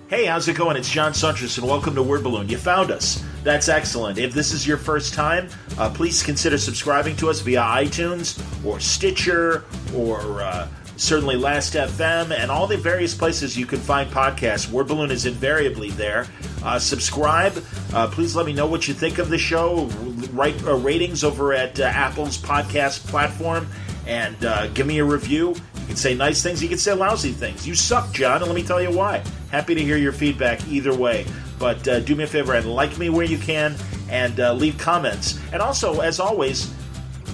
Hey, how's it going? It's John Suntress, and welcome to Word Balloon. You found us. That's excellent. If this is your first time, please consider subscribing to us via iTunes or Stitcher or certainly Last FM and all the various places you can find podcasts. Word Balloon is invariably there. Subscribe. Please let me know what you think of the show. Write ratings over at Apple's podcast platform and give me a review. You can say nice things, you can say lousy things. You suck, John, and let me tell you why. Happy to hear your feedback either way. But do me a favor and like me where you can and leave comments. And also, as always,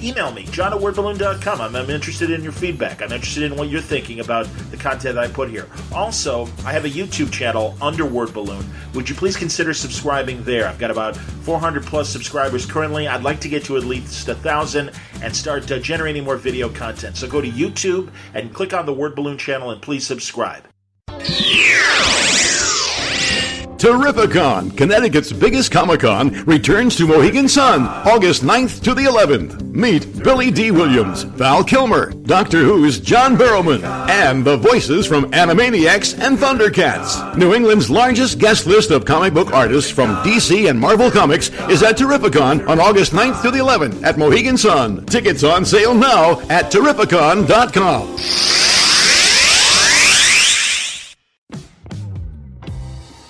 email me, john@wordballoon.com. I'm interested in your feedback. I'm interested in what you're thinking about the content that I put here. Also, I have a YouTube channel under Word Balloon. Would you please consider subscribing there? I've got about 400 plus subscribers currently. I'd like to get to at least 1,000 and start generating more video content. So go to YouTube and click on the Word Balloon channel and please subscribe. Terrificon, Connecticut's biggest Comic-Con, returns to Mohegan Sun, August 9th to the 11th. Meet Billy D. Williams, Val Kilmer, Doctor Who's John Barrowman, and the voices from Animaniacs and Thundercats. New England's largest guest list of comic book artists from DC and Marvel Comics is at Terrificon on August 9th to the 11th at Mohegan Sun. Tickets on sale now at Terrificon.com.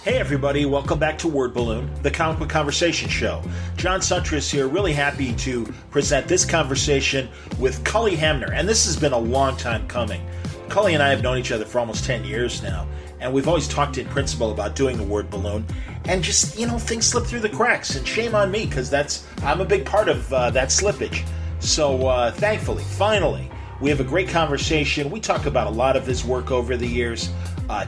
Hey everybody, welcome back to Word Balloon, the comic book conversation show. John Suntress here, really happy to present this conversation with Cully Hamner, and this has been a long time coming. Cully and I have known each other for almost 10 years now, and we've always talked in principle about doing the Word Balloon, and just, things slip through the cracks, and shame on me, because I'm a big part of that slippage. So, thankfully, finally, we have a great conversation. We talk about a lot of his work over the years.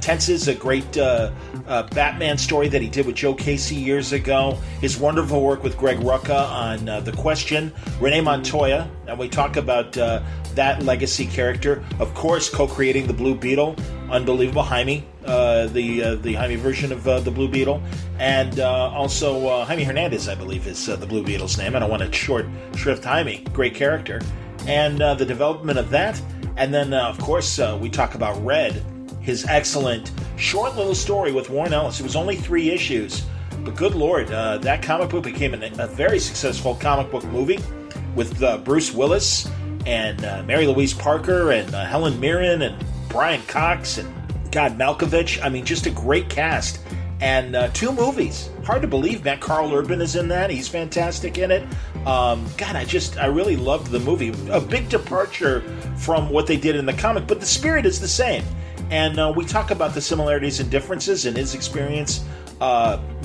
Tenses, a great Batman story that he did with Joe Casey years ago. His wonderful work with Greg Rucka on The Question. Renee Montoya, and we talk about that legacy character. Of course, co-creating the Blue Beetle. Unbelievable. Jaime, the Jaime version of the Blue Beetle. And also Jaime Hernandez, I believe, is the Blue Beetle's name. I don't want to short shrift Jaime. Great character. And the development of that. And then, of course, we talk about Red, his excellent short little story with Warren Ellis. It was only 3 issues, but good Lord, that comic book became a very successful comic book movie with Bruce Willis and Mary Louise Parker and Helen Mirren and Brian Cox and Malkovich. I mean, just a great cast. And 2 movies. Hard to believe Matt Carl Urban is in that. He's fantastic in it. I really loved the movie. A big departure from what they did in the comic, but the spirit is the same. And we talk about the similarities and differences in his experience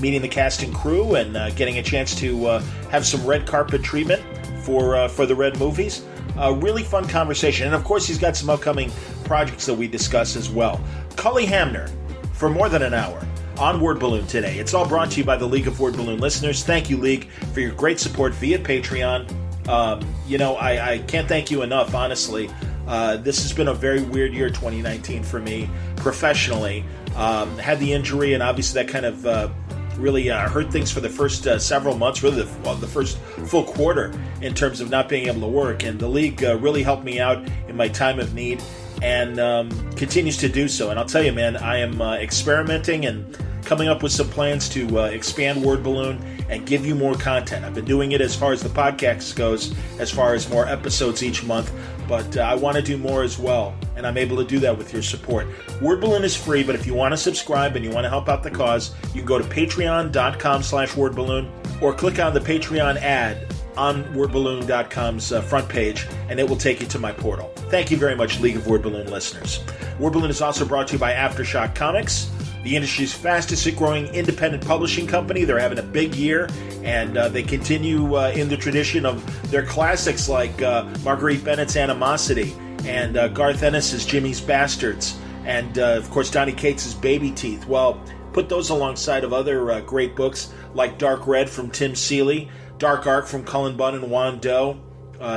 meeting the cast and crew and getting a chance to have some red carpet treatment for the Red movies. Really fun conversation. And, of course, he's got some upcoming projects that we discuss as well. Cully Hamner, for more than an hour, on Word Balloon today. It's all brought to you by the League of Word Balloon listeners. Thank you, League, for your great support via Patreon. I can't thank you enough, honestly. This has been a very weird year, 2019, for me, professionally. Had the injury, and obviously that kind of really hurt things for the first several months, really the first full quarter in terms of not being able to work. And the League really helped me out in my time of need and continues to do so. And I'll tell you, man, I am experimenting and coming up with some plans to expand Word Balloon and give you more content. I've been doing it as far as the podcast goes, as far as more episodes each month, but I want to do more as well, and I'm able to do that with your support. Word Balloon is free, but if you want to subscribe and you want to help out the cause, you can go to patreon.com/wordballoon or click on the Patreon ad on wordballoon.com's front page, and it will take you to my portal. Thank you very much, League of Word Balloon listeners. Word Balloon is also brought to you by Aftershock Comics, the industry's fastest growing independent publishing company. They're having a big year, and they continue in the tradition of their classics like Marguerite Bennett's Animosity and Garth Ennis's Jimmy's Bastards, and of course Donny Cates's Baby Teeth. Well, put those alongside of other great books like Dark Red from Tim Seeley, Dark Ark from Cullen Bunn and Juan Doe,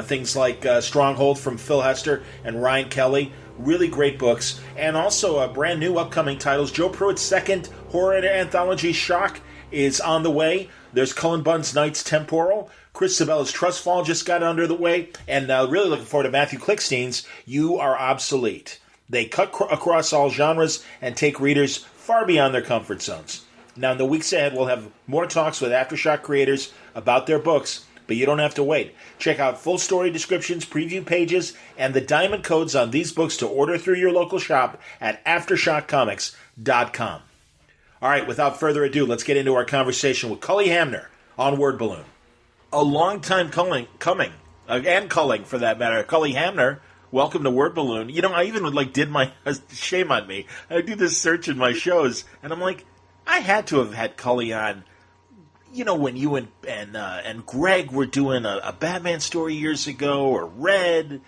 things like Stronghold from Phil Hester and Ryan Kelly. Really great books. And also brand new upcoming titles. Joe Pruitt's second horror anthology, Shock, is on the way. There's Cullen Bunn's Knights Temporal. Chris Sabella's Trust Fall just got under the way. And really looking forward to Matthew Klickstein's You Are Obsolete. They cut across all genres and take readers far beyond their comfort zones. Now, in the weeks ahead, we'll have more talks with Aftershock creators about their books, but you don't have to wait. Check out full story descriptions, preview pages, and the diamond codes on these books to order through your local shop at AftershockComics.com. All right, without further ado, let's get into our conversation with Cully Hamner on Word Balloon. A long time coming, and culling for that matter. Cully Hamner, welcome to Word Balloon. You know, I even did my, shame on me, I do this search in my shows, and I'm like, I had to have had Cully on, you know, when you and Greg were doing a Batman story years ago, or Red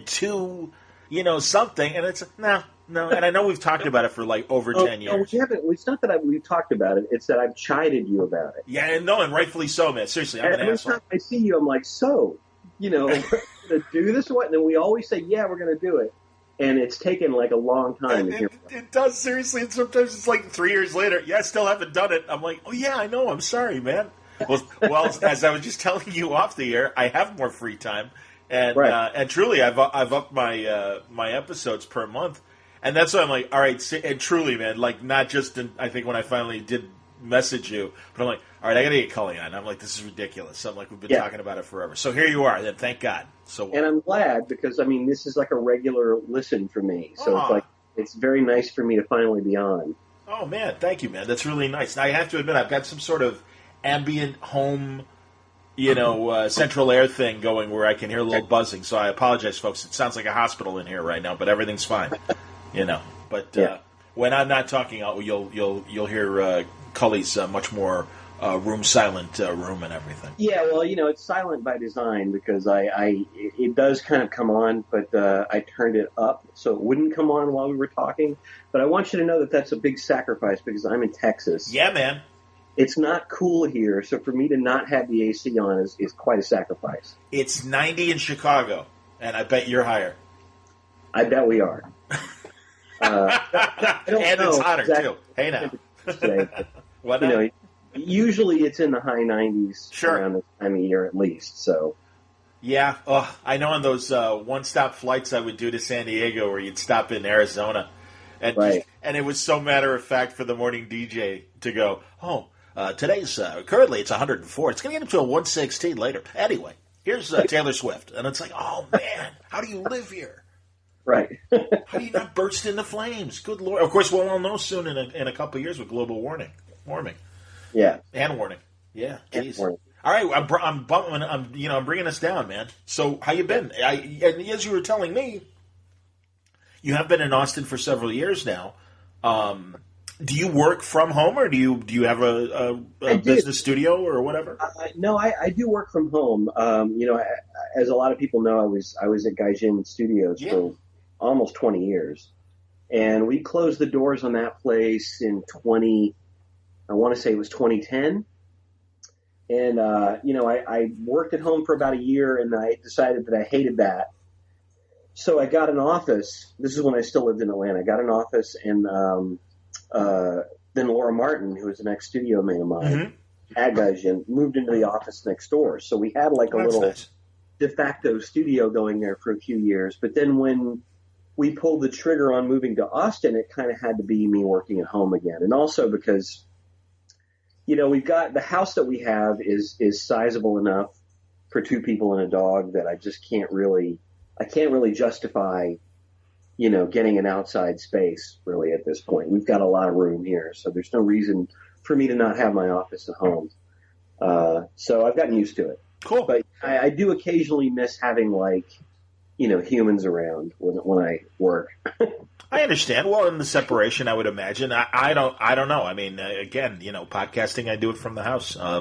2, you know, something, and it's, no, and I know we've talked about it for over 10 years. No, we haven't. It's not that we've talked about it, it's that I've chided you about it. Yeah, and rightfully so, man. Seriously, I'm an every asshole. time I see you, I'm like, so, you know, we're going to do this or what? And then we always say, yeah, we're going to do it. And it's taken a long time to hear. It does, seriously, and sometimes it's 3 years later. Yeah, I still haven't done it. I'm like, oh yeah, I know. I'm sorry, man. Well, as I was just telling you off the air, I have more free time, and right. And truly, I've upped my episodes per month, and that's why I'm like, all right, and truly, man, not just I think when I finally did message you, but I'm like, all right, I got to get Cully on. I'm like, this is ridiculous. I'm like, we've been talking about it forever. So here you are. Then thank God. And I'm glad because this is a regular listen for me. So it's very nice for me to finally be on. Oh man, thank you, man. That's really nice. Now I have to admit, I've got some sort of ambient home, central air thing going where I can hear a little buzzing. So I apologize, folks. It sounds like a hospital in here right now, but everything's fine. But when I'm not talking, you'll hear Cully's much more room silent room and everything. Yeah, well, it's silent by design because it does kind of come on, but I turned it up so it wouldn't come on while we were talking. But I want you to know that that's a big sacrifice because I'm in Texas. Yeah, man. It's not cool here, so for me to not have the AC on is quite a sacrifice. It's 90 in Chicago, and I bet you're higher. I bet we are. And it's hotter, too. Hey, now. Today, What usually it's in the high 90s sure. around this time of year at least. So, yeah. Oh, I know on those one-stop flights I would do to San Diego where you'd stop in Arizona. And, right. And it was so matter-of-fact for the morning DJ to go, today's, currently it's 104. It's going to get up to a 116 later. Anyway, here's Taylor Swift. And it's like, oh, man, how do you live here? Right. How do you not burst into flames? Good Lord. Of course, we'll all know soon in a couple of years with global warming. Yeah. And warning. Yeah. Geez. Warning. All right. I'm bringing us down, man. So how you been? And as you were telling me, you have been in Austin for several years now. Do you work from home, or do you have a business studio or whatever? No, I do work from home. As a lot of people know, I was at Gaijin Studios for almost 20 years, and we closed the doors on that place in I want to say it was 2010. And I worked at home for about a year, and I decided that I hated that. So I got an office. This is when I still lived in Atlanta. I got an office, and then Laura Martin, who was an ex-studio mate of mine, at Gaijin, moved into the office next door. So we had a little nice. de facto studio going there for a few years. But then when we pulled the trigger on moving to Austin, it kind of had to be me working at home again. And also because, we've got the house that we have is sizable enough for two people and a dog that I just can't really justify, getting an outside space really at this point. We've got a lot of room here, so there's no reason for me to not have my office at home. So I've gotten used to it. Cool. But I do occasionally miss having humans around when I work. I understand. Well, in the separation, I would imagine. I don't know. I mean, again, podcasting, I do it from the house. I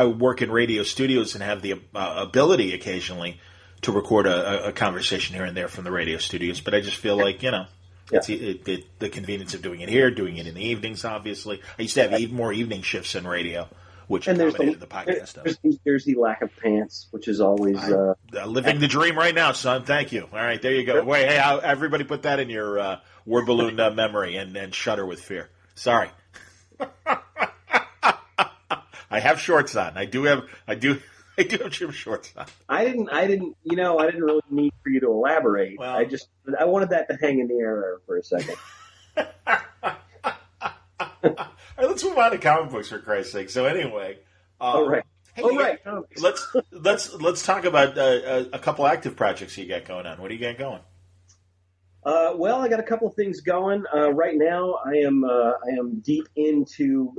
work in radio studios and have the ability occasionally to record a conversation here and there from the radio studios. But I just feel like, it's the convenience of doing it here, doing it in the evenings, obviously. I used to have more evening shifts in radio, which accommodated the podcast stuff. There's the lack of pants, which is always... living the dream right now, son. Thank you. All right, there you go. Wait, hey, everybody put that in your word balloon memory and shudder with fear. Sorry. I have shorts on. I do have gym shorts on. I didn't really need for you to elaborate. Well, I wanted that to hang in the air for a second. All right, let's move on to comic books for Christ's sake. So anyway, Right. Hey, Right. let's talk about a couple active projects you got going on. What do you got going? Well, I got a couple of things going. Right now, I am deep into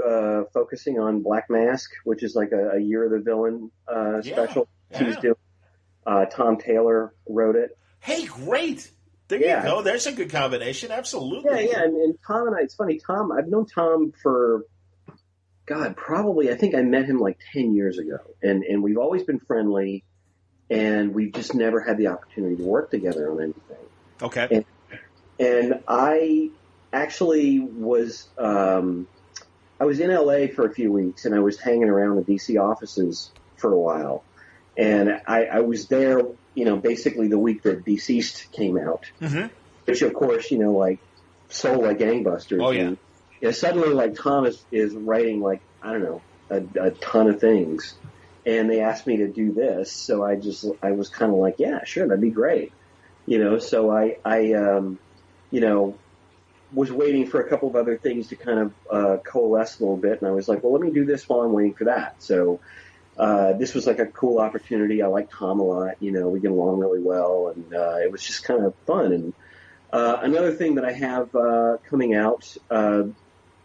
focusing on Black Mask, which is like a Year of the Villain special. Yeah. He's doing. Tom Taylor wrote it. Hey, great! There you go. There's a good combination. Absolutely. Yeah. And Tom and I. It's funny. Tom. I've known Tom for. God, probably. I think I met him like 10 years ago, and we've always been friendly, and we've just never had the opportunity to work together on anything. Okay. And I actually was I was in LA for a few weeks, and I was hanging around the DC offices for a while, and I was there, basically the week that Deceased came out, which of course, like sold like gangbusters. Oh yeah. And, suddenly, like Tom is writing like I don't know a ton of things, and they asked me to do this, so I was kind of like, yeah, sure, that'd be great, So I was waiting for a couple of other things to kind of coalesce a little bit, and I was like, well, let me do this while I'm waiting for that. So this was like a cool opportunity. I like Tom a lot, we get along really well, and it was just kind of fun. And another thing that I have coming out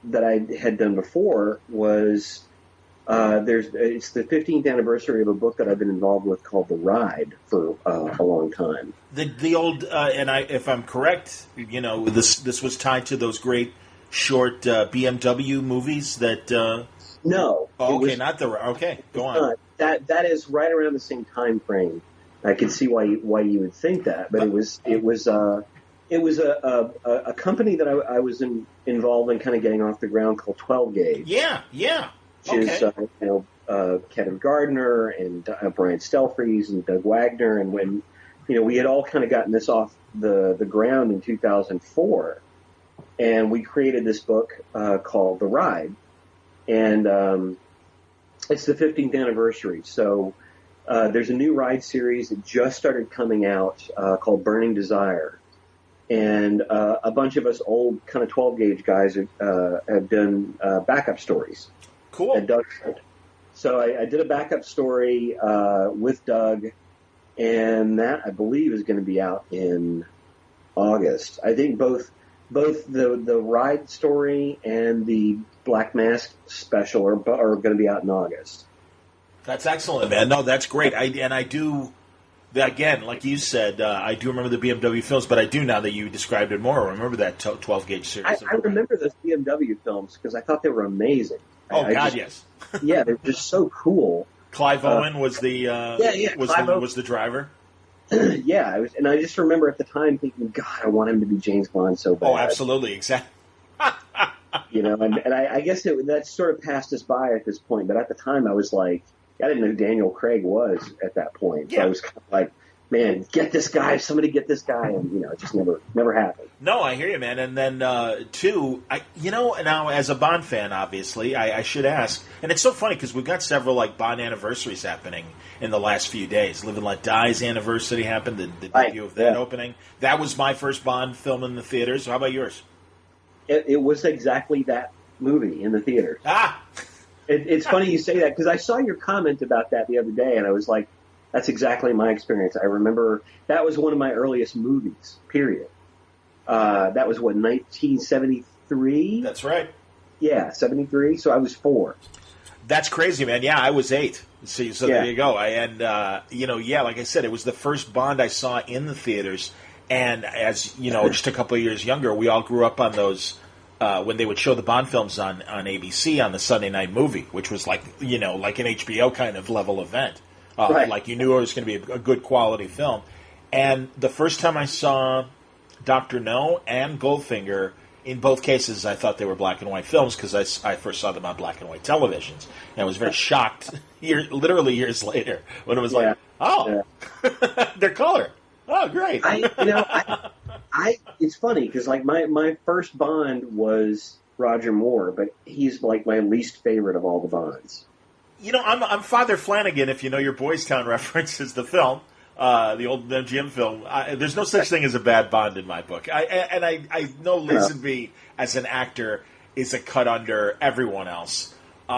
that I had done before was it's the 15th anniversary of a book that I've been involved with called The Ride for a long time. The old if I'm correct, this was tied to those great short BMW movies that. No. Oh, okay, okay. Go on. That is right around the same time frame. I can see why you would think that, but it was a company that I was involved in kind of getting off the ground called 12 Gauge. Yeah. Which is Kevin Gardner and Brian Stelfreeze and Doug Wagner, and when we had all kind of gotten this off the ground in 2004, and we created this book called The Ride, and it's the 15th anniversary. So there's a new ride series that just started coming out called Burning Desire. And a bunch of us old kind of 12 gauge guys have done backup stories. Cool. At Doug. So I did a backup story with Doug, and that I believe is going to be out in August. I think both the ride story and the Black Mask special are going to be out in August. That's excellent, man. No, that's great. I do. Again, like you said, I do remember the BMW films, but I do now that you described it more. I remember that 12 gauge series. I remember those BMW films because I thought they were amazing. Oh, yes. Yeah, they're just so cool. Clive Owen was the was the driver. Yeah, and I just remember at the time thinking, God, I want him to be James Bond so bad. Oh, absolutely, exactly. And I guess that sort of passed us by at this point, but at the time I was like, I didn't know who Daniel Craig was at that point. So I was kind of like, man, get this guy, somebody get this guy, and it just never happened. No, I hear you, man. And then two, now as a Bond fan, obviously, I should ask, and it's so funny because we've got several like Bond anniversaries happening in the last few days. Live and Let Die's anniversary happened, the debut of that opening. That was my first Bond film in the theaters. How about yours? It was exactly that movie in the theaters. It's funny you say that because I saw your comment about that the other day, and I was like, that's exactly my experience. I remember that was one of my earliest movies, period. That was, 1973? That's right. Yeah, 73. So I was 4. That's crazy, man. Yeah, I was 8. So there you go. Like I said, it was the first Bond I saw in the theaters. And as, just a couple of years younger, we all grew up on those when they would show the Bond films on ABC on the Sunday night movie, which was like an HBO kind of level event. Right. Like you knew it was going to be a good quality film. And the first time I saw Dr. No and Goldfinger, in both cases I thought they were black and white films because I first saw them on black and white televisions. And I was very shocked literally years later when it was they're color. Oh, great. It's funny because like my first Bond was Roger Moore, but he's like my least favorite of all the Bonds. I'm Father Flanagan, if you know your Boys Town reference is the film. the old Jim film. There's no such thing as a bad Bond in my book. I know Lazenby as an actor is a cut under everyone else.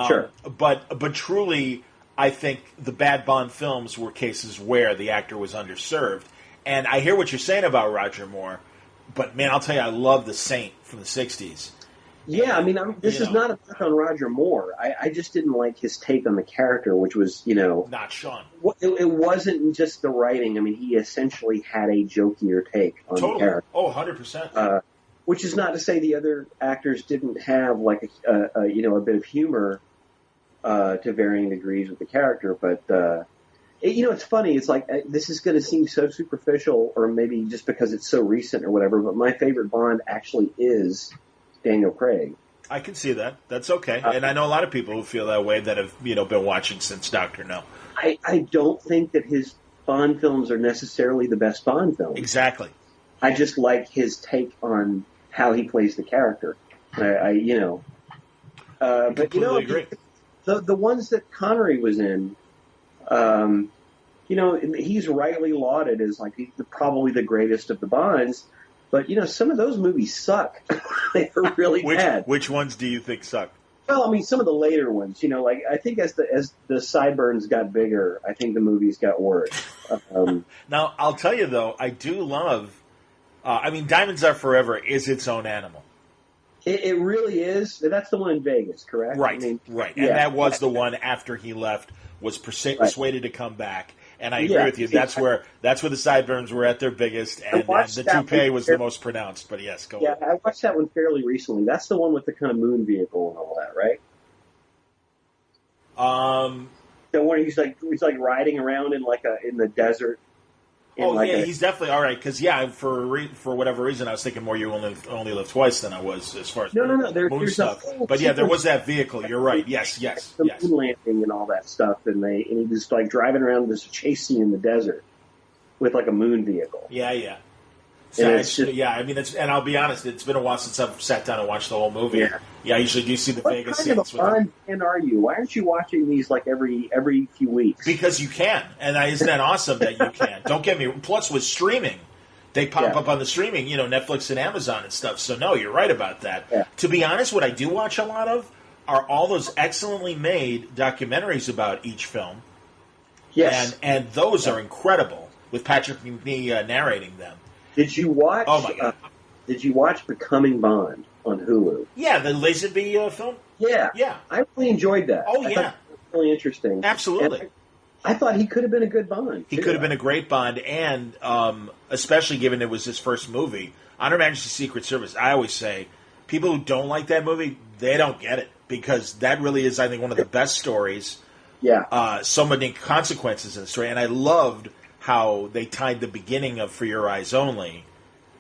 Sure. But truly, I think the bad Bond films were cases where the actor was underserved. And I hear what you're saying about Roger Moore, but man, I'll tell you, I love The Saint from the 60s. Yeah, I mean, this is not a knock on Roger Moore. I just didn't like his take on the character, which was, not Sean. It wasn't just the writing. I mean, he essentially had a jokier take on the character. Oh, 100%. Which is not to say the other actors didn't have like a bit of humor to varying degrees with the character, but it's funny. It's like this is going to seem so superficial, or maybe just because it's so recent or whatever. But my favorite Bond actually is Daniel Craig. I can see that. That's okay. And I know a lot of people who feel that way that have been watching since Dr. No. I don't think that his Bond films are necessarily the best Bond films. Exactly. I just like his take on how he plays the character. But agree. The ones that Connery was in, he's rightly lauded as like probably the greatest of the Bonds. But some of those movies suck. They were really bad. Which ones do you think suck? Well, I mean, some of the later ones. Like I think as the sideburns got bigger, I think the movies got worse. Now I'll tell you though, I do love. Diamonds Are Forever is its own animal. It really is. That's the one in Vegas, correct? Right, right. And that was the one after he left, was persuaded to come back. And I agree with you. That's where the sideburns were at their biggest, and the toupee was the most pronounced. But yes, go on. Yeah, I watched that one fairly recently. That's the one with the kind of moon vehicle and all that, right? The one he's like riding around in in the desert. He's definitely all right. Because for whatever reason, I was thinking more. You only live twice than I was as far as no. There's stuff. But yeah, there was that vehicle. You're right. Yes. The moon landing and all that stuff, and he was like driving around this chase scene in the desert with like a moon vehicle. Yeah. So and I'll be honest, it's been a while since I've sat down and watched the whole movie. Yeah, I usually do see the Vegas scenes. What kind of a Bond fan are you? Why aren't you watching these like every few weeks? Because you can, and isn't that awesome that you can? Don't get me. Plus, with streaming, they pop up on the streaming, Netflix and Amazon and stuff. So no, you're right about that. Yeah. To be honest, what I do watch a lot of are all those excellently made documentaries about each film. Yes, and those are incredible with Patrick McNee narrating them. Did you watch? Oh my God! Did you watch Becoming Bond on Hulu? Yeah, the Lazenby film. Yeah, I really enjoyed that. Oh I thought it was really interesting. Absolutely. I thought he could have been a good Bond. He could have been a great Bond, and especially given it was his first movie, On Her Majesty's Secret Service. I always say, people who don't like that movie, they don't get it, because that really is, I think, one of the best stories. Yeah. So many consequences in the story, and I loved how they tied the beginning of For Your Eyes Only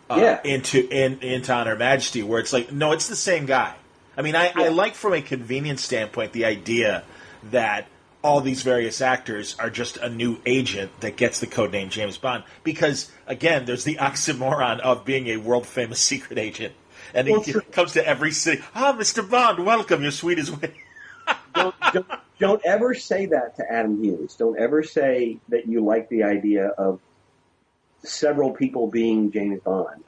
into On Her Majesty, where it's like, no, it's the same guy. I mean, I like from a convenience standpoint the idea that all these various actors are just a new agent that gets the codename James Bond. Because, again, there's the oxymoron of being a world-famous secret agent. And he comes to every city. Mr. Bond, welcome. You're sweet as wit. Don't ever say that to Adam Hughes. Don't ever say that you like the idea of several people being James Bond.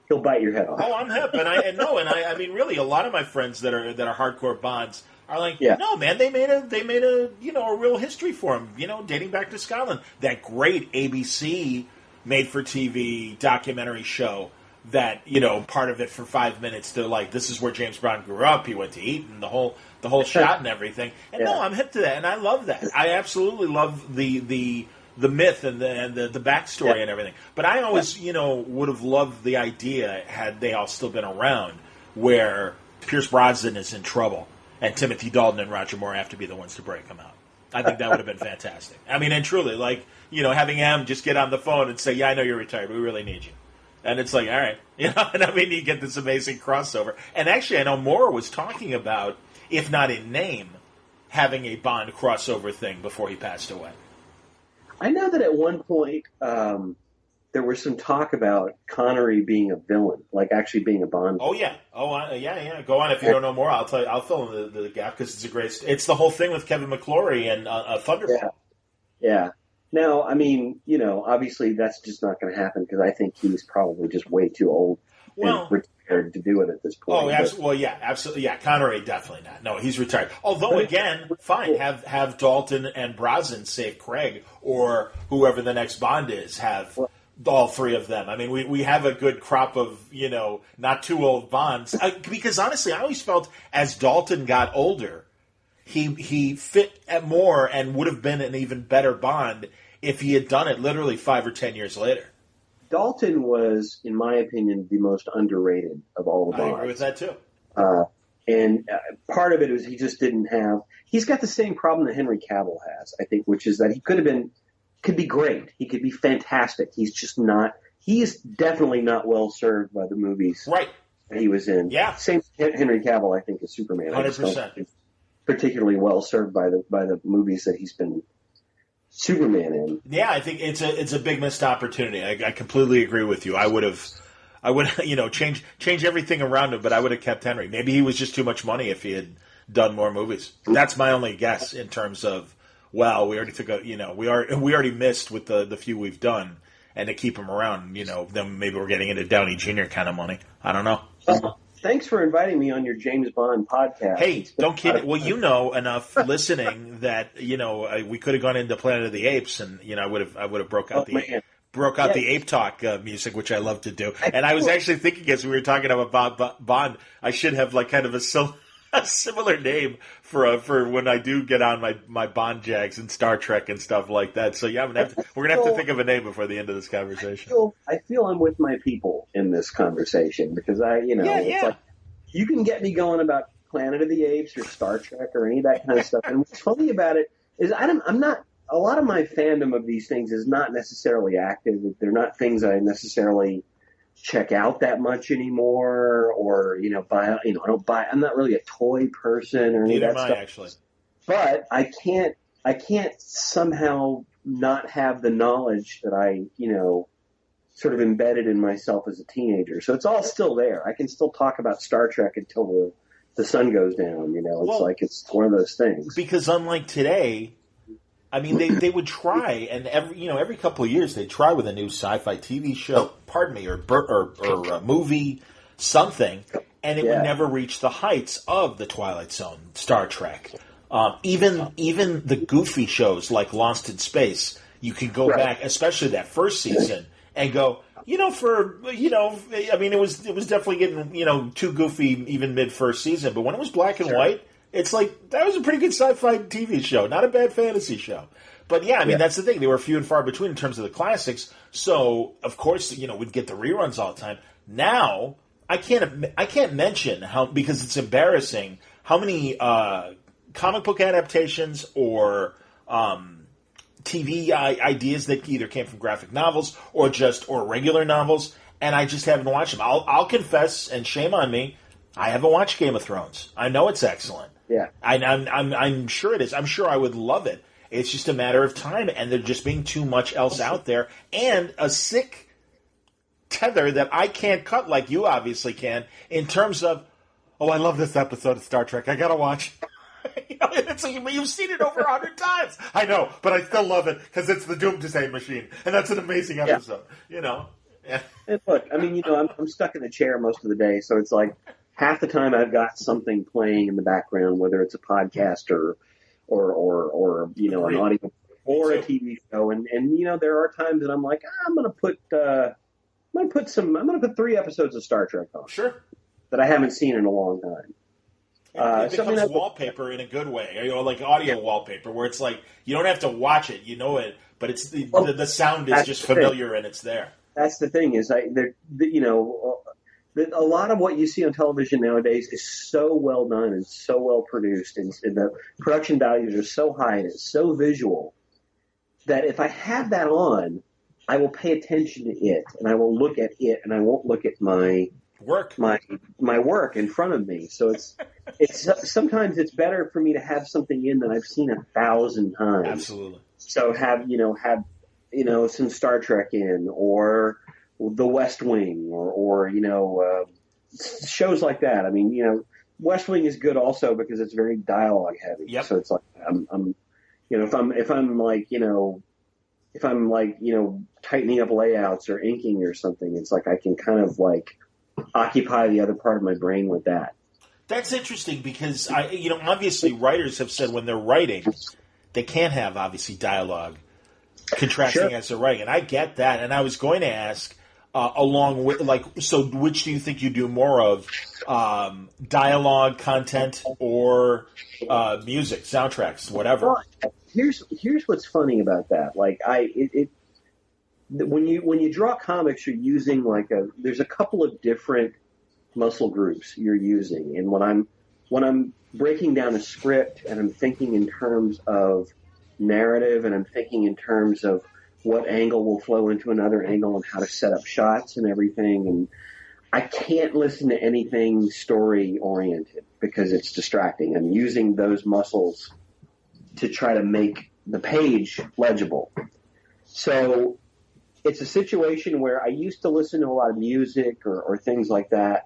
He'll bite your head off. Oh, I'm hip, and I mean, really, a lot of my friends that are hardcore Bonds are like, no, man, they made a a real history for him, dating back to Scotland. That great ABC made-for-TV documentary show that, part of it for 5 minutes, they're like, this is where James Bond grew up, he went to Eton, the whole shot and everything. And no, I'm hip to that, and I love that. I absolutely love the myth and the backstory and everything. But I always, would have loved the idea, had they all still been around, where Pierce Brosnan is in trouble, and Timothy Dalton and Roger Moore have to be the ones to break him out. I think that would have been fantastic. I mean, and truly, like, having M just get on the phone and say, yeah, I know you're retired, we really need you. And it's like, all right. And I mean, you get this amazing crossover. And actually, I know Moore was talking about, if not in name, having a Bond crossover thing before he passed away. I know that at one point there was some talk about Connery being a villain, like actually being a Bond. Oh yeah, yeah. Go on if you don't know more. I'll tell you. I'll fill in the gap because it's a great. It's the whole thing with Kevin McClory and Thunderball. Yeah. Now, I mean, obviously that's just not going to happen because I think he's probably just way too old and retired to do it at this point. Oh, absolutely. Well, yeah, absolutely. Yeah, Connery definitely not. No, he's retired. Although, again, fine, have Dalton and Brosnan save Craig, or whoever the next Bond is, have all three of them. I mean, we have a good crop of, not too old Bonds. Because honestly, I always felt as Dalton got older, he fit more and would have been an even better Bond if he had done it literally 5 or 10 years later. Dalton was, in my opinion, the most underrated of all the Bonds. I agree with that too. And part of it is he just didn't have. He's got the same problem that Henry Cavill has, I think, which is that he could be great. He could be fantastic. He's just not. He is definitely not well served by the movies right that he was in. Yeah. Same Henry Cavill, I think, is Superman. 100%. Particularly well served by the movies that he's been Superman in. Yeah, I think it's a big missed opportunity. I completely agree with you. I would change everything around him, but I would have kept Henry. Maybe he was just too much money if he had done more movies. That's my only guess in terms of we already took we already missed with the few we've done, and to keep him around, then maybe we're getting into Downey Jr. kind of money. I don't know. Thanks for inviting me on your James Bond podcast. Hey, don't kid. Well, enough listening that we could have gone into Planet of the Apes, and I would have broke out the Ape Talk music, which I love to do. And I was actually thinking as we were talking about Bond, I should have kind of a similar name for when I do get on my Bond jags and Star Trek and stuff like that. So yeah, we're gonna have to think of a name before the end of this conversation. I feel I'm with my people in this conversation because it's like you can get me going about Planet of the Apes or Star Trek or any of that kind of stuff. And what's funny about it is I'm not. A lot of my fandom of these things is not necessarily active. They're not things I necessarily check out that much anymore, or buy. I don't buy. I'm not really a toy person or any of that stuff. Actually, but I can't somehow not have the knowledge that I sort of embedded in myself as a teenager. So it's all still there. I can still talk about Star Trek until the sun goes down. It's one of those things. Because unlike today. I mean, they would try, and every couple of years they'd try with a new sci-fi TV show, or movie, something, and it would never reach the heights of the Twilight Zone, Star Trek. Even the goofy shows like Lost in Space, you can go back, especially that first season, and go, I mean, it was definitely getting too goofy even mid first season, but when it was black and white. It's like, that was a pretty good sci-fi TV show. Not a bad fantasy show. But yeah, I mean, that's the thing. They were few and far between in terms of the classics. So, of course, we'd get the reruns all the time. Now, I can't mention how, because it's embarrassing, how many comic book adaptations or TV ideas that either came from graphic novels or regular novels, and I just haven't watched them. I'll confess, and shame on me, I haven't watched Game of Thrones. I know it's excellent. Yeah, I'm sure it is. I'm sure I would love it. It's just a matter of time, and there just being too much else out there, and a sick tether that I can't cut like you obviously can. In terms of, I love this episode of Star Trek. I gotta watch. You've seen it over 100 times. I know, but I still love it because it's the Doomsday Machine, and that's an amazing episode. Yeah. And look, I mean, I'm stuck in a chair most of the day, so it's like. Half the time I've got something playing in the background, whether it's a podcast or an audio or a TV show, and there are times that I'm like, I'm gonna put 3 episodes of Star Trek on, sure, that I haven't seen in a long time. It becomes wallpaper in a good way, like audio wallpaper, where it's like you don't have to watch it, it, but it's the sound is just familiar and it's there. That's the thing is, a lot of what you see on television nowadays is so well done and so well produced, and the production values are so high and it's so visual that if I have that on, I will pay attention to it and I will look at it and I won't look at my work, my work in front of me. So it's sometimes it's better for me to have something in that I've seen 1,000 times. Absolutely. So have some Star Trek in, or The West Wing, or shows like that. I mean, West Wing is good also because it's very dialogue heavy. Yep. So it's like if I'm like if I'm like, tightening up layouts or inking or something, it's like I can kind of like occupy the other part of my brain with that. That's interesting because obviously writers have said when they're writing, they can't have obviously dialogue contrasting as they're writing, and I get that. And I was going to ask, along with so which do you think you do more of, dialogue content or music, soundtracks, whatever? Well, here's what's funny about that. Like when you draw comics, you're using there's a couple of different muscle groups you're using, and when I'm breaking down a script and I'm thinking in terms of narrative and I'm thinking in terms of what angle will flow into another angle and how to set up shots and everything, and I can't listen to anything story oriented because it's distracting. I'm using those muscles to try to make the page legible. So it's a situation where I used to listen to a lot of music or things like that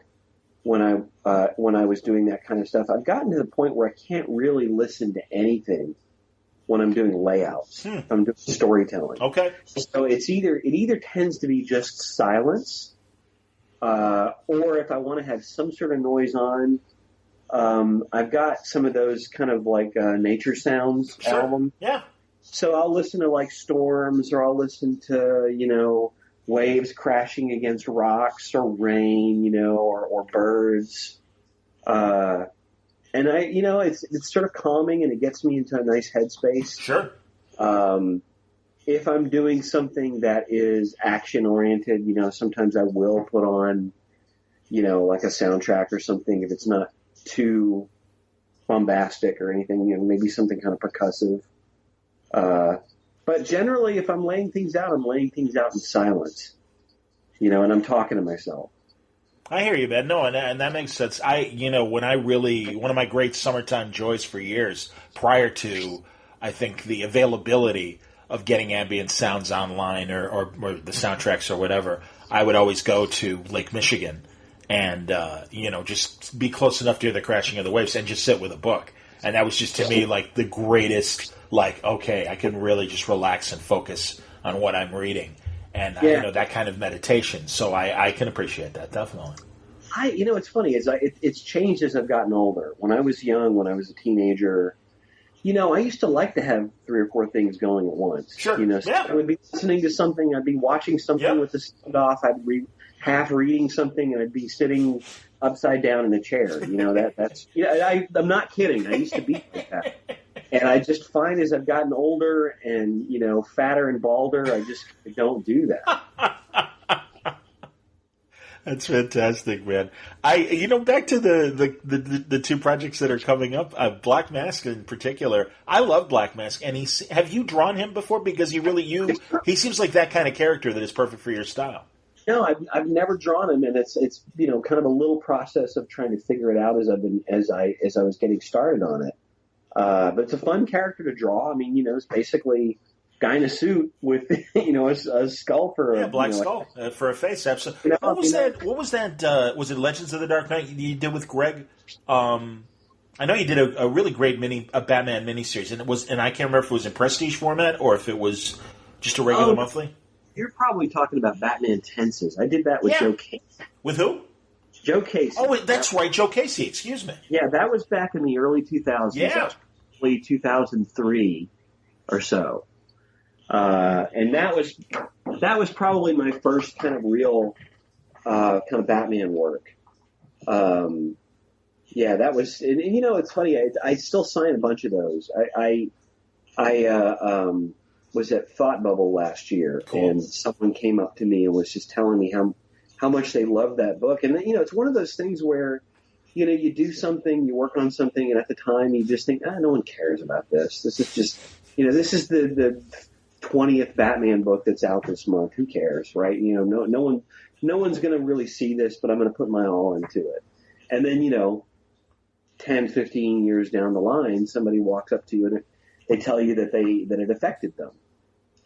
when I was doing that kind of stuff. I've gotten to the point where I can't really listen to anything when I'm doing layouts. I'm doing storytelling. Okay. So it either tends to be just silence, or if I want to have some sort of noise on, I've got some of those kind of like nature sounds albums. Yeah. So I'll listen to like storms, or I'll listen to, waves crashing against rocks, or rain, or birds. And it's sort of calming, and it gets me into a nice headspace. Sure. If I'm doing something that is action oriented, sometimes I will put on, like a soundtrack or something if it's not too bombastic or anything, maybe something kind of percussive. But generally, if I'm laying things out, I'm laying things out in silence, and I'm talking to myself. I hear you, man. No, and that makes sense. One of my great summertime joys for years, prior to, I think, the availability of getting ambient sounds online or the soundtracks or whatever, I would always go to Lake Michigan and, just be close enough to hear the crashing of the waves and just sit with a book. And that was just, to me, like the greatest, okay, I can really just relax and focus on what I'm reading. And, that kind of meditation. So I can appreciate that, definitely. It's funny. It's changed as I've gotten older. When I was young, when I was a teenager, I used to like to have 3 or 4 things going at once. Sure. So I would be listening to something. I'd be watching something with the sound off. I'd be half reading something, and I'd be sitting upside down in a chair. I'm not kidding. I used to be like that. And I just find as I've gotten older and, fatter and balder, I don't do that. That's fantastic, man. Back to the 2 projects that are coming up, Black Mask in particular. I love Black Mask, and have you drawn him before? Because he seems like that kind of character that is perfect for your style. No, I've never drawn him, and it's kind of a little process of trying to figure it out as I was getting started on it. But it's a fun character to draw. I mean, it's basically a guy in a suit with, a skull for a black skull for a face. Absolutely. What was that? Was it Legends of the Dark Knight you did with Greg? I know you did a really great Batman miniseries, and I can't remember if it was in prestige format or if it was just a regular monthly. You're probably talking about Batman Tenses. I did that with Joe Casey. With who? Joe Casey. Oh, that's right, Joe Casey. Excuse me. Yeah, that was back in the early 2000s. Yeah. Probably 2003 or so. And that was probably my first kind of real kind of Batman work. That was, and it's funny. I still sign a bunch of those. I was at Thought Bubble last year, and someone came up to me and was just telling me how much they love that book. And it's one of those things where, you do something, you work on something, and at the time you just think, no one cares about this. This is just, this is the 20th Batman book that's out this month. Who cares, right? No one's going to really see this, but I'm going to put my all into it. And then, 10, 15 years down the line, somebody walks up to you and they tell you that it affected them.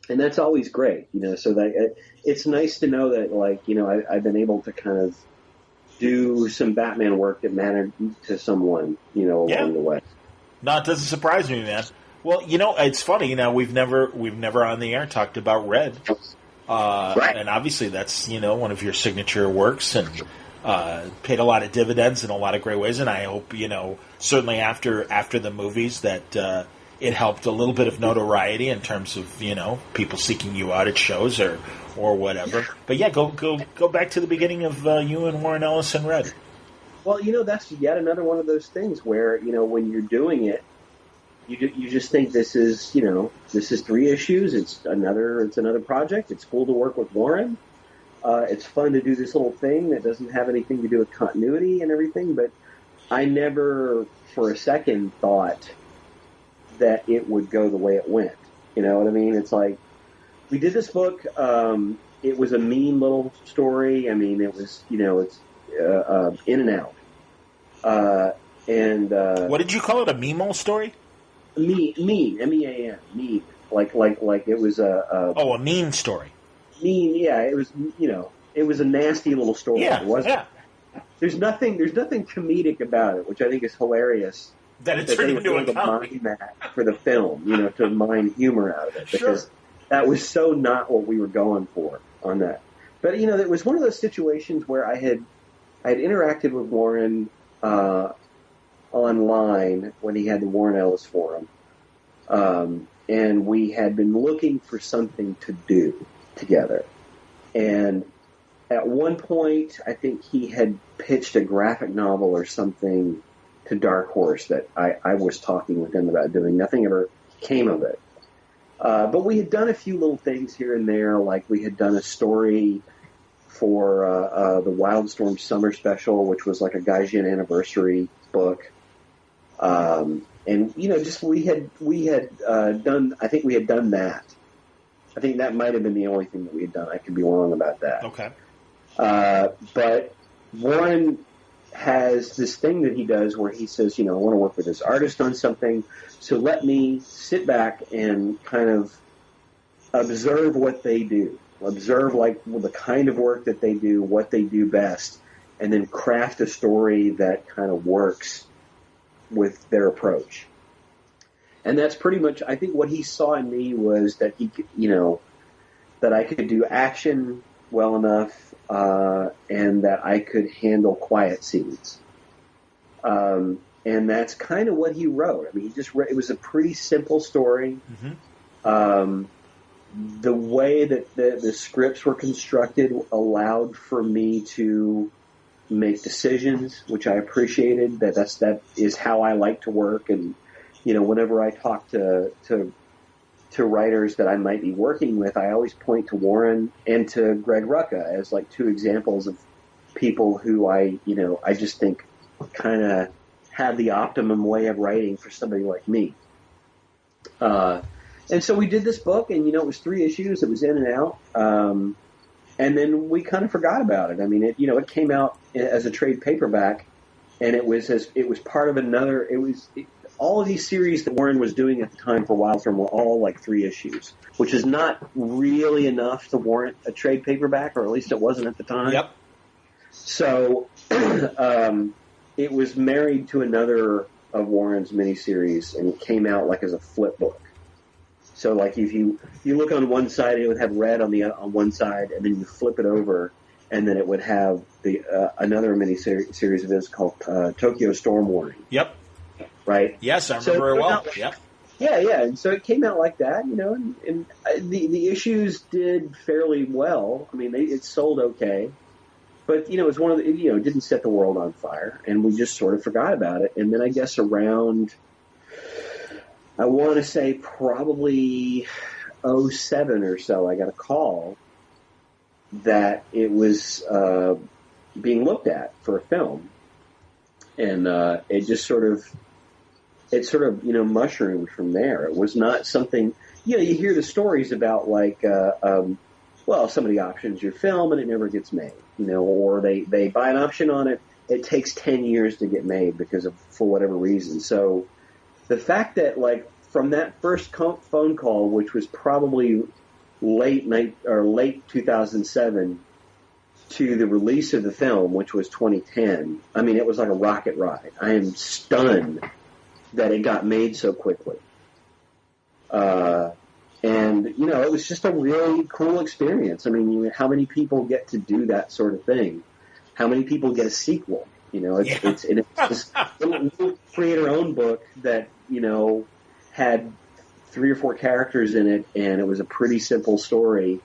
And that's always great, so that it's nice to know that, I've been able to kind of do some Batman work that mattered to someone, along the way. No, it doesn't surprise me, man. Well, it's funny. We've never on the air talked about Red, Right. and obviously that's one of your signature works, and paid a lot of dividends in a lot of great ways. And I hope certainly after the movies that it helped a little bit of notoriety in terms of people seeking you out at shows or whatever. But yeah, go back to the beginning of you and Warren Ellis and Red. Well, that's yet another one of those things where when you're doing it, you just think this is 3 issues. It's another project. It's cool to work with Warren. It's fun to do this little thing that doesn't have anything to do with continuity and everything. But I never, for a second, thought that it would go the way it went. You know what I mean? It's like we did this book. It was a mean little story. I mean, it was it's in and out. What did you call it? A meme story? Mean, M-E-A-N, mean. Like it was a mean story. Mean, yeah. It was, it was a nasty little story. Yeah, it wasn't. Yeah. There's nothing comedic about it, which I think is hilarious. That it turned into a comedy. That for the film, to mine humor out of it, because that was so not what we were going for on that. But it was one of those situations where I had interacted with Warren online when he had the Warren Ellis Forum, and we had been looking for something to do together. And at one point, I think he had pitched a graphic novel or something to Dark Horse that I was talking with him about doing. Nothing ever came of it. But we had done a few little things here and there, like we had done a story for the Wildstorm Summer Special, which was like a Gaijin anniversary book. And just we had done. I think we had done that. I think that might have been the only thing that we had done. I could be wrong about that. Okay. But Warren has this thing that he does where he says, I want to work with this artist on something, so let me sit back and kind of observe what they do. Observe the kind of work that they do, what they do best, and then craft a story that kind of works with their approach. And that's pretty much, I think what he saw in me was that he could, that I could do action well enough, and that I could handle quiet scenes. And that's kind of what he wrote. I mean, it was a pretty simple story. Mm-hmm. The way that the scripts were constructed allowed for me to make decisions, which I appreciated. That is how I like to work. And whenever I talk to writers that I might be working with, I always point to Warren and to Greg Rucka as like 2 examples of people who I just think kind of have the optimum way of writing for somebody like me. And so we did this book, and it was 3 issues. It was in and out, and then we kind of forgot about it. I mean, it came out as a trade paperback, and it was part of another. All of these series that Warren was doing at the time for Wildstorm were all like 3 issues, which is not really enough to warrant a trade paperback, or at least it wasn't at the time. Yep. So it was married to another of Warren's miniseries, and it came out like as a flip book. So like if you look on one side, it would have Red on one side, and then you flip it over, and then it would have the another miniseries of his called Tokyo Storm Warning. Yep. Right. Yes, I remember very well. Yep. Yeah. And so it came out like that, and the issues did fairly well. I mean, it sold okay, but it was one of the it didn't set the world on fire, and we just sort of forgot about it. And then I guess around, I want to say probably 2007 or so, I got a call that it was being looked at for a film, and it just sort of mushroomed from there. It was not something, you hear the stories about like, somebody options your film and it never gets made, or they buy an option on it. It takes 10 years to get made for whatever reason. So the fact that like from that first phone call, which was probably late 2007 to the release of the film, which was 2010, I mean, it was like a rocket ride. I am stunned that it got made so quickly. And, it was just a really cool experience. I mean, how many people get to do that sort of thing? How many people get a sequel? It's we'll create our own book that, had 3 or 4 characters in it, and it was a pretty simple story,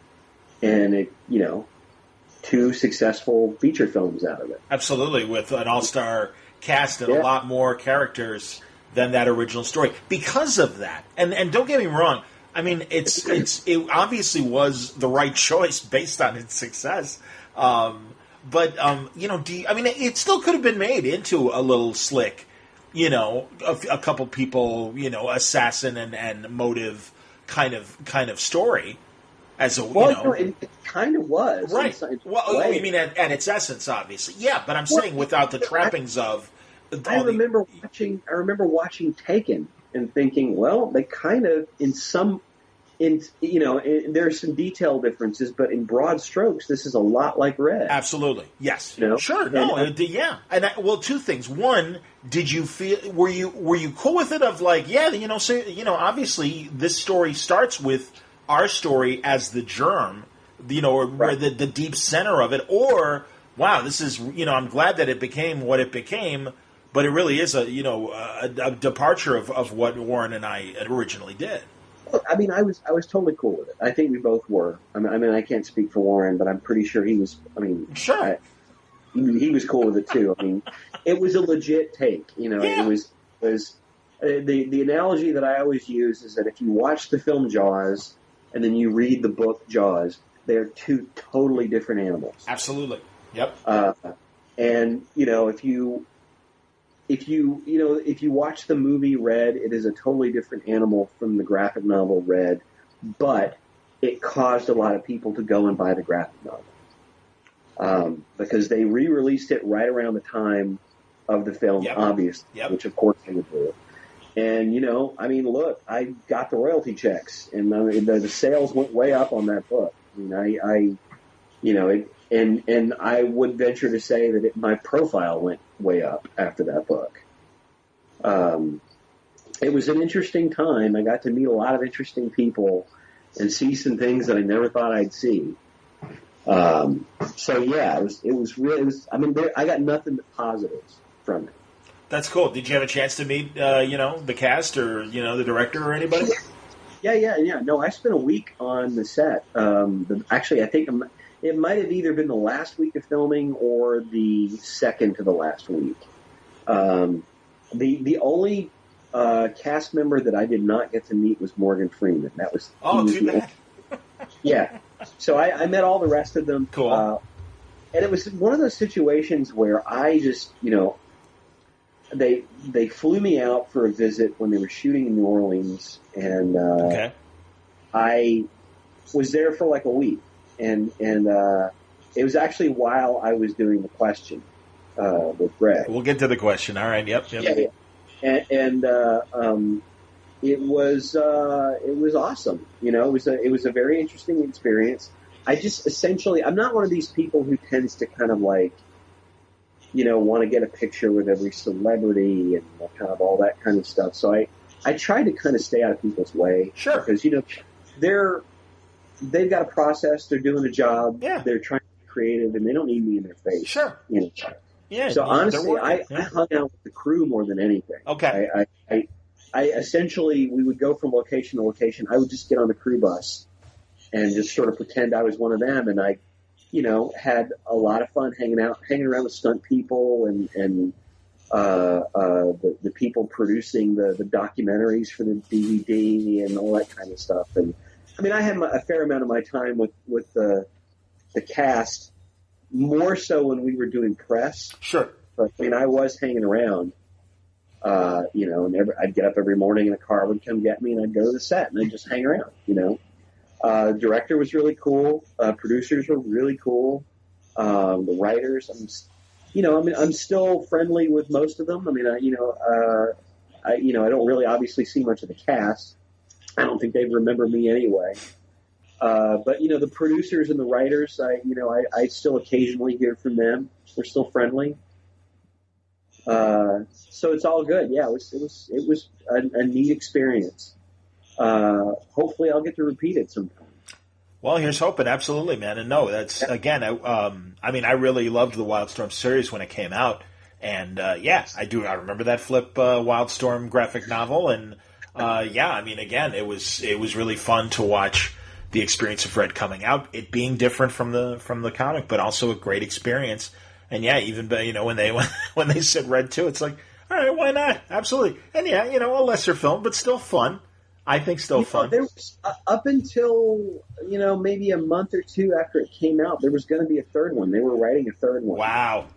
and it, 2 successful feature films out of it. Absolutely, with an all-star cast and a lot more characters than that original story. Because of that, and don't get me wrong, I mean, it obviously was the right choice based on its success. But it still could have been made into a little slick, a couple people, assassin and motive kind of story. As a it kind of was, right? I mean, at its essence, obviously, yeah. But I'm saying without the trappings of. I remember watching Taken and thinking, well, they kind of there's some detail differences, but in broad strokes, this is a lot like Red. Absolutely, yes, sure, yeah. And 2 things. One, did you feel were you cool with it? Of like, obviously, this story starts with our story as the germ, or the deep center of it, or wow, this is I'm glad that it became what it became, but it really is a departure of what Warren and I originally did. I mean, I was totally cool with it. I think we both were. I mean, I can't speak for Warren, but I'm pretty sure he was. I mean, sure, he was cool with it too. I mean, it was a legit take. It was the analogy that I always use is that if you watch the film Jaws and then you read the book Jaws, they're 2 totally different animals. Absolutely. Yep. And if you watch the movie Red, it is a totally different animal from the graphic novel Red, but it caused a lot of people to go and buy the graphic novel because they re-released it right around the time of the film, obviously, which of course they would do. And I mean, look, I got the royalty checks, and the sales went way up on that book. I mean, and I would venture to say that my profile went way up after that book. It was an interesting time. I got to meet a lot of interesting people and see some things that I never thought I'd see. So yeah, it was really. I mean, I got nothing but positives from it. That's cool. Did you have a chance to meet, the cast or the director or anybody? Yeah. No, I spent a week on the set. Actually, I think it might have either been the last week of filming or the second to the last week. The only cast member that I did not get to meet was Morgan Freeman. That was too bad. Yeah. So I met all the rest of them. Cool. And it was one of those situations where I just, they flew me out for a visit when they were shooting in New Orleans, and I was there for like a week. And it was actually while I was doing the question with Greg. We'll get to the question. All right. Yep. Yeah. And it was awesome. It was a very interesting experience. I just essentially, I'm not one of these people who tends to kind of like, want to get a picture with every celebrity and kind of all that kind of stuff. So I try to kind of stay out of people's way. Sure. Because, they've got a process, they're doing a job, they're trying to be creative, and they don't need me in their face. Sure. Yeah. So honestly, I hung out with the crew more than anything. Okay. I essentially, we would go from location to location. I would just get on the crew bus and just sort of pretend I was one of them, and I, had a lot of fun hanging around with stunt people and the people producing the documentaries for the DVD and all that kind of stuff. And I mean, I had a fair amount of my time with the cast, more so when we were doing press. Sure. But I mean, I was hanging around, and I'd get up every morning and a car would come get me and I'd go to the set and I'd just hang around, Director was really cool. Producers were really cool. The writers, I'm still friendly with most of them. I mean, I don't really obviously see much of the cast. I don't think they remember me anyway. But the producers and the writers, I still occasionally hear from them. We're still friendly. So it's all good. Yeah, it was a neat experience. hopefully I'll get to repeat it sometime. Well, here's hoping. Absolutely, man. And no, that's again. I mean, I really loved the Wildstorm series when it came out, and yeah, I do. I remember that Flip Wildstorm graphic novel, and yeah, I mean, again, it was really fun to watch the experience of Red coming out, it being different from the comic, but also a great experience. And yeah, even when they said Red 2, it's like, all right, why not? Absolutely. And yeah, a lesser film, but still fun. I think still fun. There was, up until, maybe a month or two after it came out, there was going to be a third one. They were writing a third one. Wow.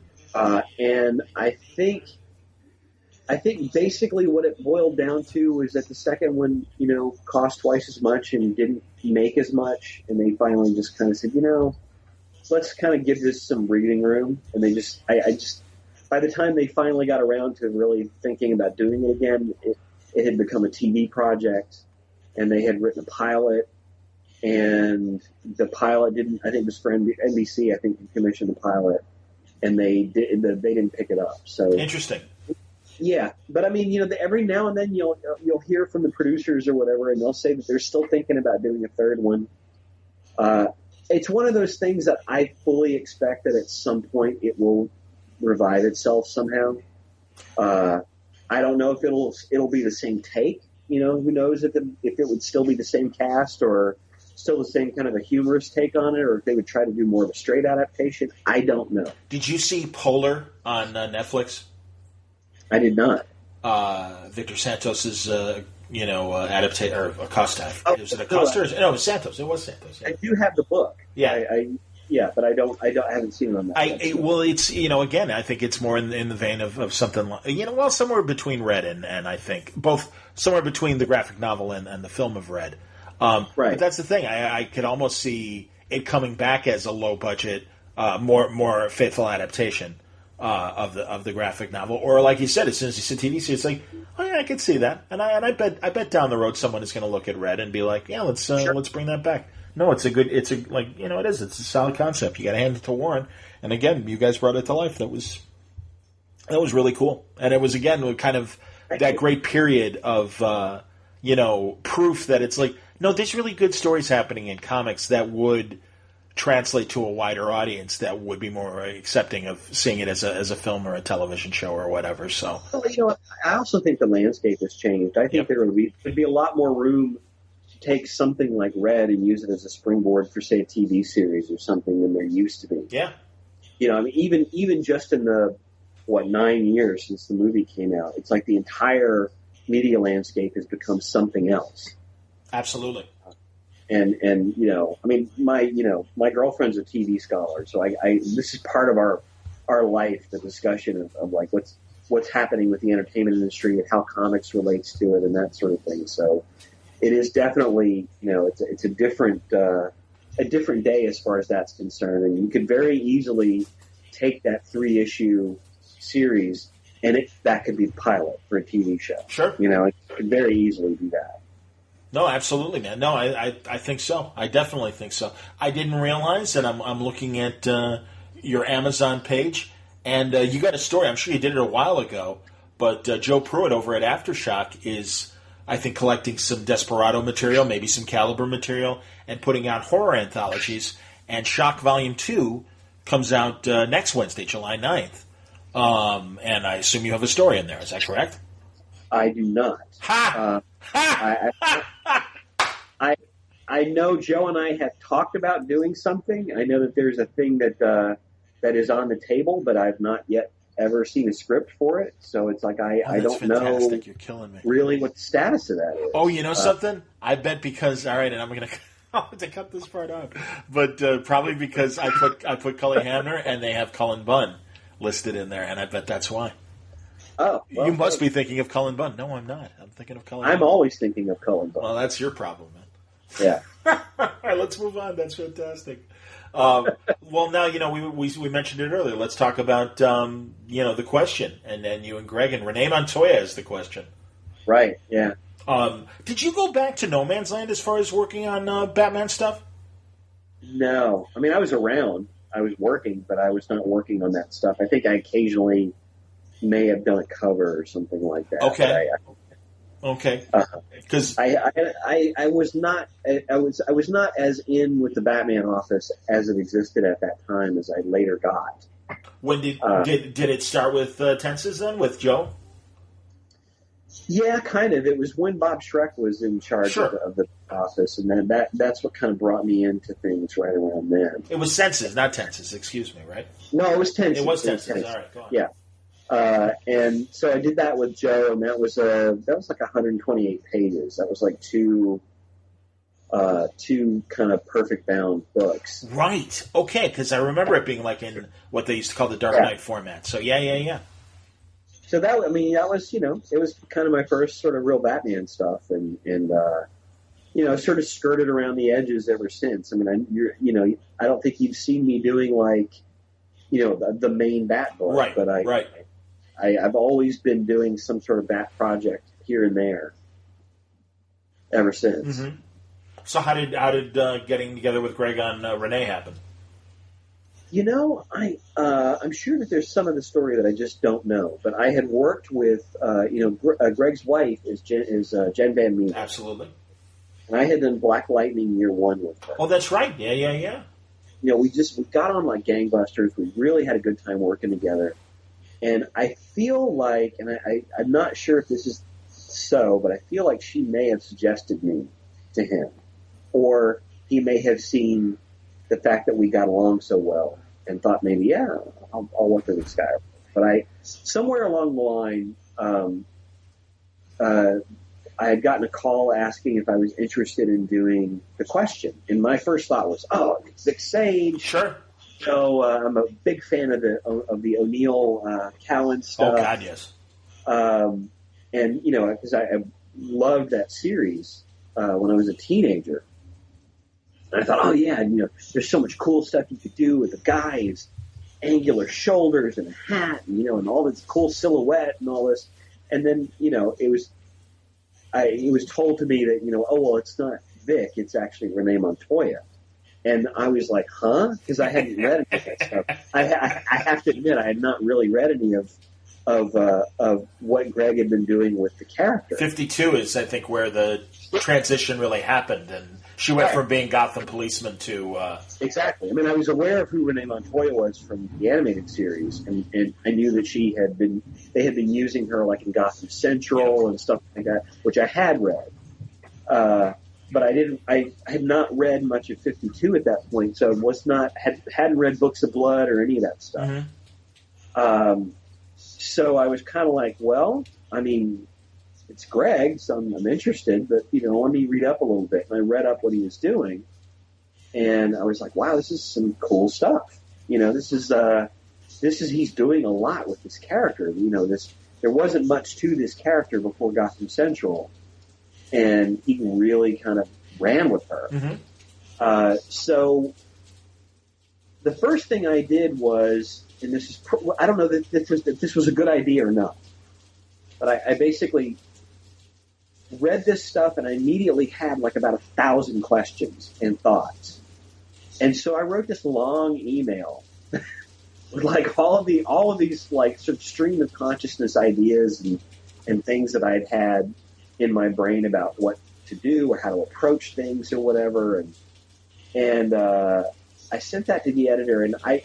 And I think basically what it boiled down to was that the second one, cost twice as much and didn't make as much. And they finally just kind of said, let's kind of give this some breathing room. And they by the time they finally got around to really thinking about doing it again, it had become a TV project, and they had written a pilot, and the pilot didn't. I think it was for NBC. I think he commissioned the pilot, and they didn't pick it up. So interesting. Yeah, but I mean, every now and then you'll hear from the producers or whatever, and they'll say that they're still thinking about doing a third one. It's one of those things that I fully expect that at some point it will revive itself somehow. I don't know if it'll be the same take. Who knows if it would still be the same cast or still the same kind of a humorous take on it, or if they would try to do more of a straight adaptation. I don't know. Did you see Polar on Netflix? I did not. Victor Santos's adaptation or Acosta. Oh, was it Acosta? No, it was Santos. It was Santos. Yeah. I do have the book. Yeah. Yeah, but I haven't seen it on that. Well, it's again, I think it's more in the vein of something like, somewhere between Red and I think both somewhere between the graphic novel and the film of Red. Right. But that's the thing. I could almost see it coming back as a low budget, more faithful adaptation of the graphic novel, or like you said, as soon as you see TV series, it's like, oh yeah, I could see that, and I bet down the road someone is going to look at Red and be like, yeah, let's bring that back. No, it's a solid concept. You got to hand it to Warren. And again, you guys brought it to life. That was really cool. And it was, again, kind of that great period of, proof that it's like, no, there's really good stories happening in comics that would translate to a wider audience that would be more accepting of seeing it as a film or a television show or whatever. So, I also think the landscape has changed. I think there'd be a lot more room take something like Red and use it as a springboard for, say, a TV series or something than there used to be. Yeah. I mean, even just in the, 9 years since the movie came out, it's like the entire media landscape has become something else. Absolutely. And I mean, my girlfriend's a TV scholar, so I this is part of our life, the discussion of like what's happening with the entertainment industry and how comics relates to it and that sort of thing. So it is definitely, it's a different day as far as that's concerned. And you could very easily take that 3-issue series and that could be the pilot for a TV show. Sure. It could very easily do that. No, absolutely, man. No, I think so. I definitely think so. I didn't realize, and I'm looking at your Amazon page, and you got a story. I'm sure you did it a while ago, but Joe Pruitt over at Aftershock is, I think, collecting some Desperado material, maybe some Caliber material, and putting out horror anthologies. And Shock Volume 2 comes out next Wednesday, July 9th. And I assume you have a story in there. Is that correct? I do not. Ha! I know Joe and I have talked about doing something. I know that there's a thing that is on the table, but I've not yet ever seen a script for it. So it's like I don't know. You're killing me. Really, what the status of that is. Oh, you know something? I bet because all right, and I'm gonna have to cut this part out, but probably because I put Cully Hamner and they have Cullen Bunn listed in there, and I bet that's why. Oh, well, you must be thinking of Cullen Bunn. No, I'm not. I'm thinking of Cullen. I'm always thinking of Cullen Bunn. Well, that's your problem, man. Yeah. All right, let's move on. That's fantastic. Well, now we mentioned it earlier. Let's talk about the question, and then you and Greg and Renee Montoya is the question. Right. Yeah. Did you go back to No Man's Land as far as working on Batman stuff? No. I mean, I was around. I was working, but I was not working on that stuff. I think I occasionally may have done a cover or something like that. Okay. Okay. Because I was not as in with the Batman office as it existed at that time as I later got. when did it start with tenses then with Joe? Yeah, kind of. It was when Bob Schreck was in charge of the office, and then that's what kind of brought me into things right around then. It was senses, not tenses. Excuse me, right? No, it was tenses. It was tenses. All right, go on. Yeah. And so I did that with Joe, and that was like 128 pages. That was like two kind of perfect bound books. Right. Okay, because I remember it being like in what they used to call the Dark Knight format. So yeah. So that was it was kind of my first sort of real Batman stuff, and sort of skirted around the edges ever since. I mean, I don't think you've seen me doing like the main Bat book, right? But I've always been doing some sort of Bat project here and there ever since. Mm-hmm. So how did getting together with Greg on Renee happen? I'm sure that there's some of the story that I just don't know. But I had worked with, Greg's wife is Jen Van Meter. Absolutely. And I had done Black Lightning year 1 with her. Oh, that's right. Yeah. We got on like gangbusters. We really had a good time working together. And I feel like, and I'm not sure if this is so, but I feel like she may have suggested me to him. Or he may have seen the fact that we got along so well and thought maybe, I'll work with this guy. But somewhere along the line, I had gotten a call asking if I was interested in doing The Question. And my first thought was, Vic Sage. Sure. So I'm a big fan of the O'Neill Cowan stuff. Oh, God, yes. And, because I loved that series when I was a teenager. And I thought, there's so much cool stuff you could do with the guy's angular shoulders and a hat, and all this cool silhouette and all this. And then, it was told to me that, it's not Vic, it's actually Renee Montoya. And I was like, huh? Because I hadn't read any of that stuff. I have to admit, I had not really read any of what Greg had been doing with the character. 52 is, I think, where the transition really happened, and she went from being Gotham policeman to... Exactly. I mean, I was aware of who Renee Montoya was from the animated series, and I knew that they had been using her like in Gotham Central and stuff like that, which I had read. But I had not read much of 52 at that point, so hadn't read Books of Blood or any of that stuff. Mm-hmm. So I was kind of like, it's Greg, so I'm interested, but, let me read up a little bit. And I read up what he was doing, and I was like, wow, this is some cool stuff. He's doing a lot with this character. There wasn't much to this character before Gotham Central, and he really kind of ran with her. Mm-hmm. So the first thing I did was, and this is, I don't know if this was a good idea or not, but I basically read this stuff and I immediately had like about 1,000 questions and thoughts. And so I wrote this long email with like all of these like sort of stream of consciousness ideas and things that I'd had in my brain about what to do or how to approach things or whatever. And I sent that to the editor, and I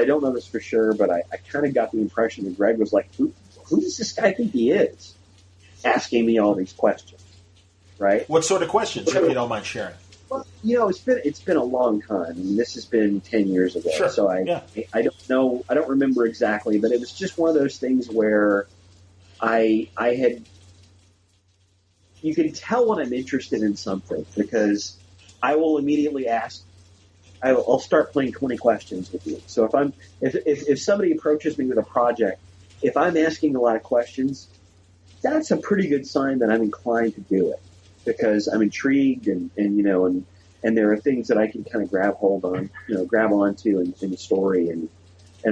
don't know this for sure, but I kind of got the impression that Greg was like, who does this guy think he is? Asking me all these questions, right? What sort of questions, if you don't mind sharing? Well, it's been a long time. I mean, this has been 10 years ago, sure. So I don't know, I don't remember exactly, but it was just one of those things where I had. You can tell when I'm interested in something because I will immediately ask. I'll start playing 20 questions with you. So if somebody approaches me with a project, if I'm asking a lot of questions, that's a pretty good sign that I'm inclined to do it because I'm intrigued and there are things that I can kind of grab onto in the story and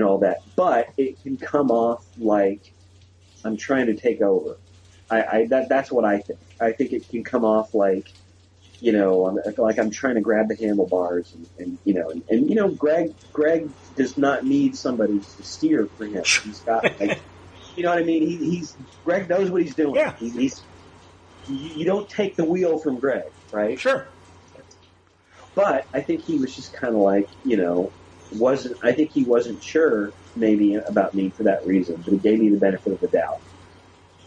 all that. But it can come off like I'm trying to take over. That's what I think. I think it can come off like, like I'm trying to grab the handlebars and Greg does not need somebody to steer for him. He's got, like, you know what I mean? Greg knows what he's doing. Yeah. you don't take the wheel from Greg, right? Sure. But I think he was just kind of like, I think he wasn't sure maybe about me for that reason, but he gave me the benefit of the doubt.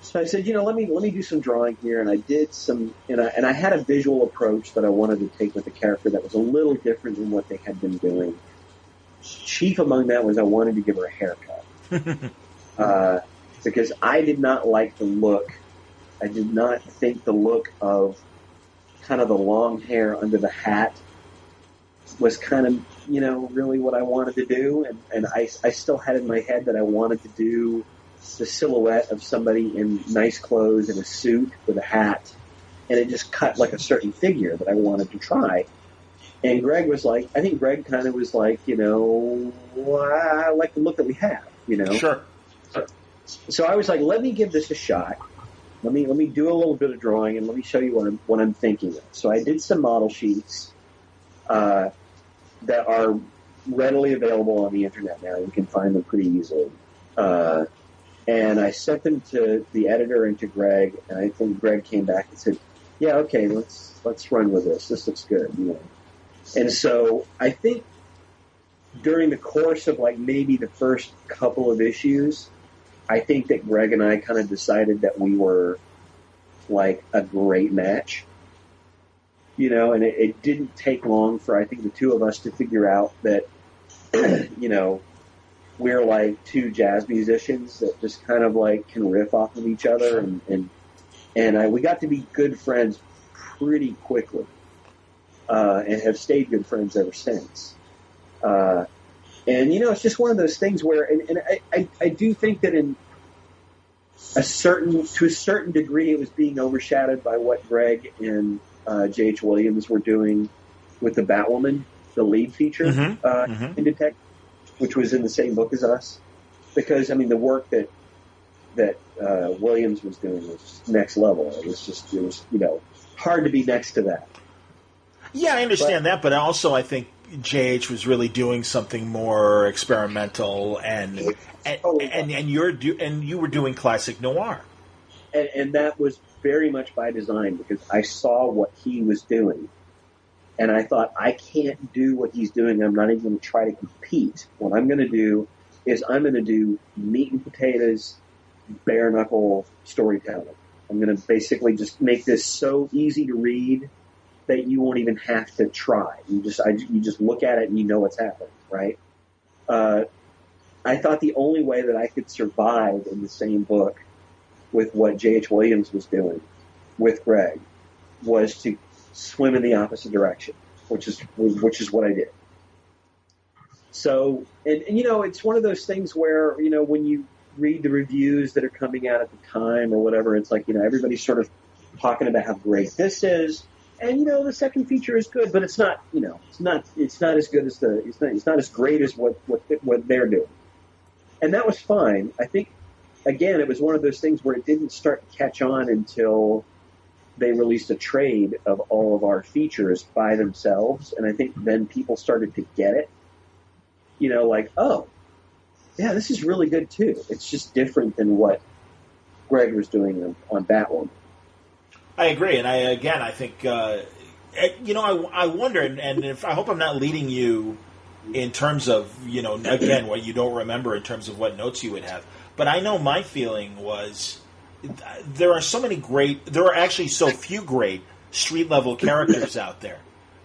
So I said, let me do some drawing here, and I did some, and I had a visual approach that I wanted to take with the character that was a little different than what they had been doing. Chief among that was I wanted to give her a haircut. Because I did not like the look. I did not think the look of kind of the long hair under the hat was kind of, really what I wanted to do. And I still had in my head that I wanted to do the silhouette of somebody in nice clothes and a suit with a hat. And it just cut like a certain figure that I wanted to try. And Greg was like, I think Greg kind of was like, I like the look that we have, Sure. So I was like, let me give this a shot. Let me do a little bit of drawing, and let me show you what I'm thinking of. So I did some model sheets that are readily available on the internet now. You can find them pretty easily. And I sent them to the editor and to Greg, and I think Greg came back and said, "Yeah, okay, let's run with this. This looks good." And so I think during the course of like maybe the first couple of issues, I think that Greg and I kind of decided that we were like a great match, and it didn't take long for, I think, the two of us to figure out that, we're like two jazz musicians that just kind of like can riff off of each other. And we got to be good friends pretty quickly, and have stayed good friends ever since. And, it's just one of those things where, and I do think that to a certain degree, it was being overshadowed by what Greg and J.H. Williams were doing with the Batwoman, the lead feature in Detective, which was in the same book as us. Because, I mean, the work that Williams was doing was next level. It was hard to be next to that. Yeah, I understand that, but also I think JH was really doing something more experimental, and you were doing classic noir, and that was very much by design, because I saw what he was doing, and I thought, I can't do what he's doing. I'm not even going to try to compete. What I'm going to do is I'm going to do meat and potatoes, bare knuckle storytelling. I'm going to basically just make this so easy to read that you won't even have to try. You just look at it and you know what's happening, right? I thought the only way that I could survive in the same book with what J.H. Williams was doing with Greg was to swim in the opposite direction, which is what I did. So, and it's one of those things where, when you read the reviews that are coming out at the time or whatever, it's like, everybody's sort of talking about how great this is. And the second feature is good, but it's not. It's not as good as it's not as great as what they're doing. And that was fine. I think, again, it was one of those things where it didn't start to catch on until they released a trade of all of our features by themselves, and I think then people started to get it. Like, oh, yeah, this is really good too. It's just different than what Greg was doing on Batwoman. I agree, and I think, I wonder, and if I hope I'm not leading you in terms of, again, what you don't remember in terms of what notes you would have. But I know my feeling was there are actually so few great street-level characters out there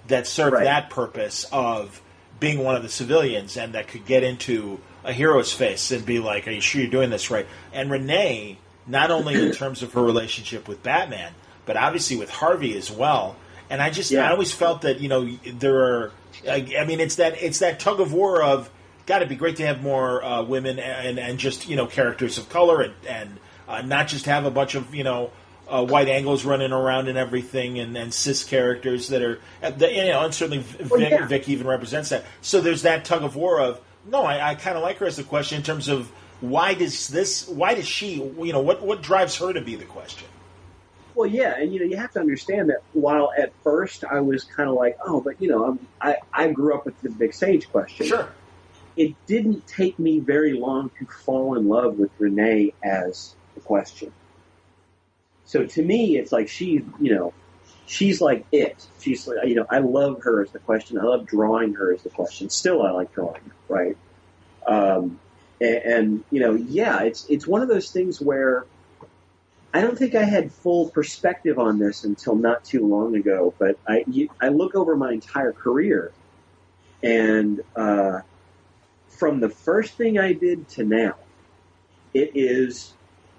that serve that purpose of being one of the civilians and that could get into a hero's face and be like, are you sure you're doing this right? And Renee, not only in terms of her relationship with Batman, but obviously with Harvey as well. And I always felt that, there are, it's that tug of war of, got to be great to have more women and just, characters of color and not just have a bunch of, white Anglos running around and everything and cis characters that are, and certainly Vic even represents that. So there's that tug of war of, no, I kind of like her as the question in terms of why does she, what drives her to be the question? Well, yeah, and you have to understand that while at first I was kind of like, oh, but I grew up with the Big Sage question. Sure. It didn't take me very long to fall in love with Renee as the question. So to me, it's like she's like it. She's like, I love her as the question. I love drawing her as the question. Still, I like drawing her, right? It's one of those things where I don't think I had full perspective on this until not too long ago. But I look over my entire career, and from the first thing I did to now, it is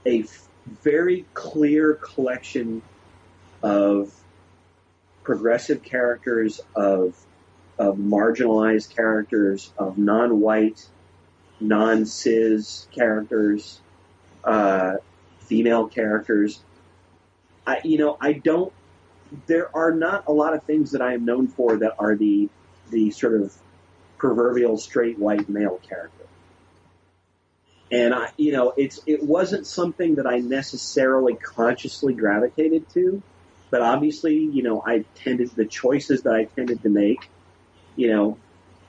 a very clear collection of progressive characters, of marginalized characters, of non-white, non-cis characters, female characters. There are not a lot of things that I am known for that are the sort of proverbial straight white male character. And it wasn't something that I necessarily consciously gravitated to, but obviously, the choices that I tended to make,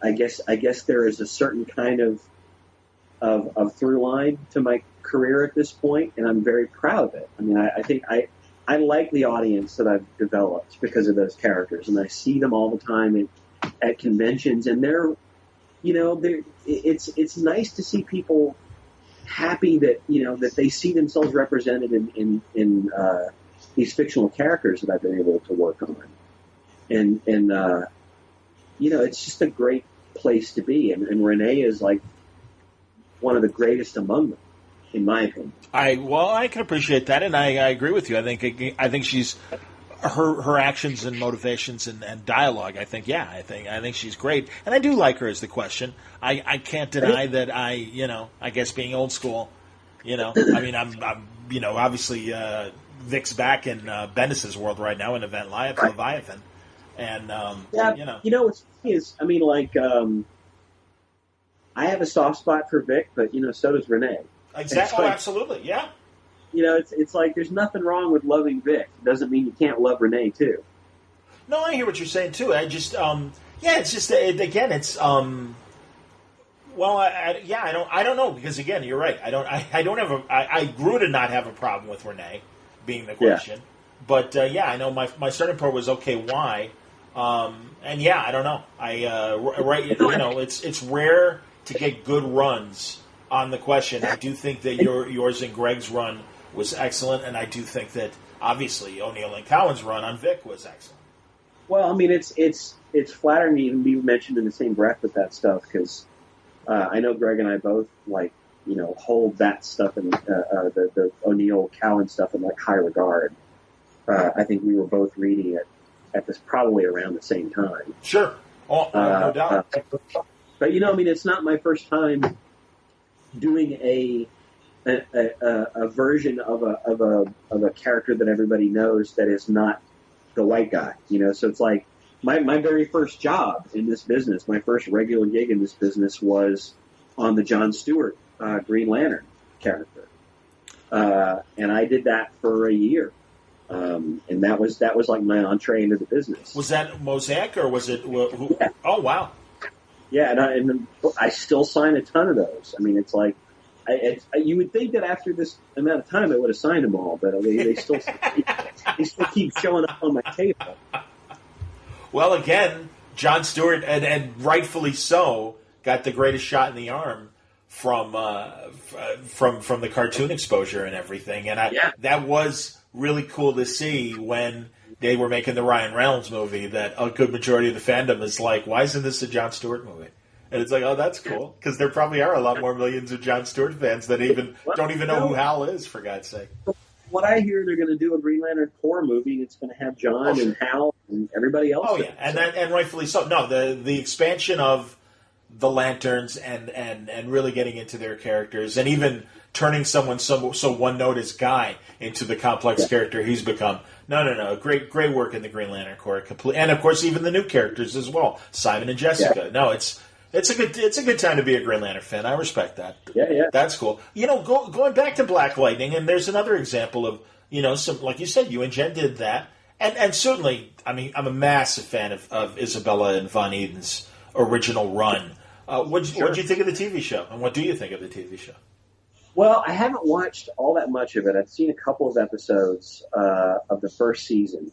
I guess there is a certain kind of through line to my career at this point, and I'm very proud of it. I mean, I think I like the audience that I've developed because of those characters, and I see them all the time at conventions, and it's nice to see people happy that that they see themselves represented in these fictional characters that I've been able to work on, and it's just a great place to be, and Renee is like one of the greatest among them, in my opinion. I can appreciate that, and I agree with you. I think she's her actions and motivations and dialogue. I think she's great, and I do like her as the question. I can't deny that I guess being old school, I mean I'm obviously Vic's back in Bendis's world right now in Event Leviathan, and what's funny is I have a soft spot for Vic, but so does Renee. Exactly. Absolutely. Yeah. It's like there's nothing wrong with loving Vic. It doesn't mean you can't love Renee too. No, I hear what you're saying too. I just, it's just again, it's I don't know, because again, you're right. I grew to not have a problem with Renee being the question, but I know my starting point was okay. Why? I don't know. It's rare to get good runs on the question. I do think that yours and Greg's run was excellent, and I do think that obviously O'Neill and Cowan's run on Vic was excellent. Well, I mean, it's flattering to even be mentioned in the same breath with that stuff, because I know Greg and I both hold that stuff in the O'Neill Cowan stuff in high regard. I think we were both reading it at this probably around the same time. Sure, no doubt. But it's not my first time doing a version of a character that everybody knows that is not the white guy. So it's like my very first job in this business, my first regular gig in this business was on the Jon Stewart Green Lantern character, and I did that for a year. And that was like my entree into the business. Was that Mosaic or was it? Yeah. Oh wow! Yeah, and I still sign a ton of those. I mean, it's like you would think that after this amount of time I would have signed them all, but they still keep showing up on my table. Well, again, Jon Stewart, and rightfully so, got the greatest shot in the arm from the cartoon exposure and everything, and that was really cool to see when they were making the Ryan Reynolds movie, that a good majority of the fandom is like, why isn't this a Jon Stewart movie? And it's like, oh, that's cool, because there probably are a lot more millions of Jon Stewart fans that don't even know who Hal is, for God's sake. What I hear, they're going to do a Green Lantern Corps movie, and it's going to have John and Hal and everybody else. Oh yeah, and rightfully so. No, the expansion of the Lanterns and really getting into their characters, and even turning someone so one-note as Guy into the complex character he's become. No. Great work in the Green Lantern Corps. And of course, even the new characters as well, Simon and Jessica. Yeah. No, it's a good time to be a Green Lantern fan. I respect that. Yeah. That's cool. Going back to Black Lightning, and there's another example of some, like you said, you and Jen did that, and certainly, I mean, I'm a massive fan of Isabella and Von Eden's original run. What did you think of the TV show, and what do you think of the TV show? Well, I haven't watched all that much of it. I've seen a couple of episodes of the first season.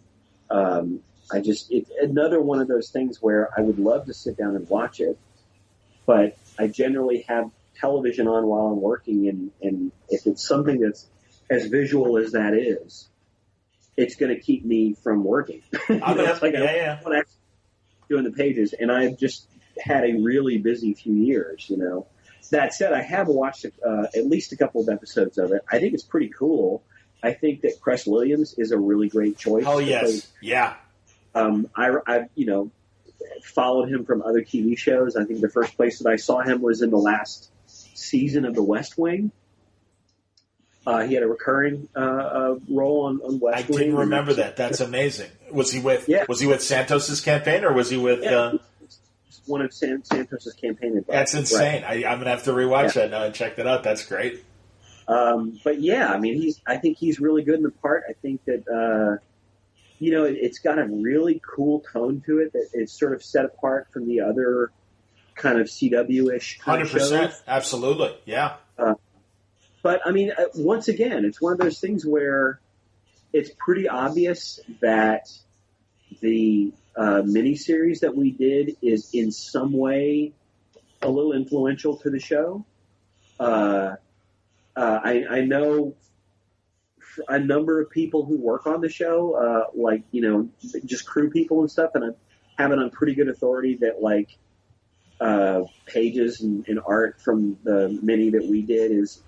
It's another one of those things where I would love to sit down and watch it, but I generally have television on while I'm working, and if it's something that's as visual as that is, it's going to keep me from working. I'm doing the pages, and I've just had a really busy few years, That said, I have watched at least a couple of episodes of it. I think it's pretty cool. I think that Cress Williams is a really great choice. Oh, yes. Yeah. I've followed him from other TV shows. I think the first place that I saw him was in the last season of The West Wing. He had a recurring role on West Wing. I didn't remember that. That's amazing. Was he with Santos's campaign, or was he with... one of Santos's campaign advisors. That's insane. Right. I'm going to have to rewatch that now and check that out. That's great. But yeah, I mean, I think he's really good in the part. I think that, it's got a really cool tone to it that it's sort of set apart from the other kind of CW-ish kind 100%. Of shows. Absolutely. Yeah. But I mean, once again, it's one of those things where it's pretty obvious that the miniseries that we did is in some way a little influential to the show. I know a number of people who work on the show, just crew people and stuff, and I have it on pretty good authority that pages and art from the mini that we did is,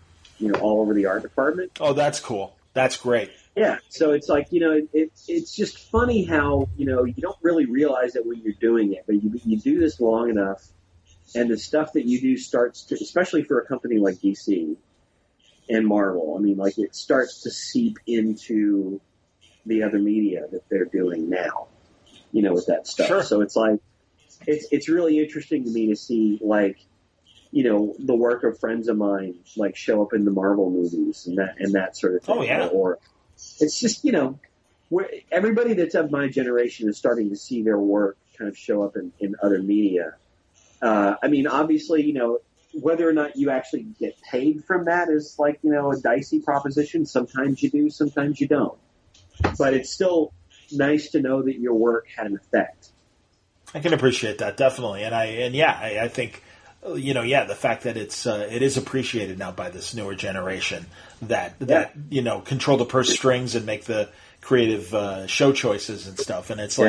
all over the art department. Oh, that's cool. That's great. Yeah, so it's it's just funny how, you don't really realize it when you're doing it, but you do this long enough, and the stuff that you do starts to, especially for a company like DC and Marvel, I mean, it starts to seep into the other media that they're doing now, with that stuff. Sure. So it's really interesting to me to see, the work of friends of mine, show up in the Marvel movies and that sort of thing. Oh, yeah. Or it's just, everybody that's of my generation is starting to see their work kind of show up in other media. I mean, obviously, whether or not you actually get paid from that is a dicey proposition. Sometimes you do, sometimes you don't. But it's still nice to know that your work had an effect. I can appreciate that, definitely. I think, the fact that it is appreciated now by this newer generation that control the purse strings and make the creative show choices and stuff. And it's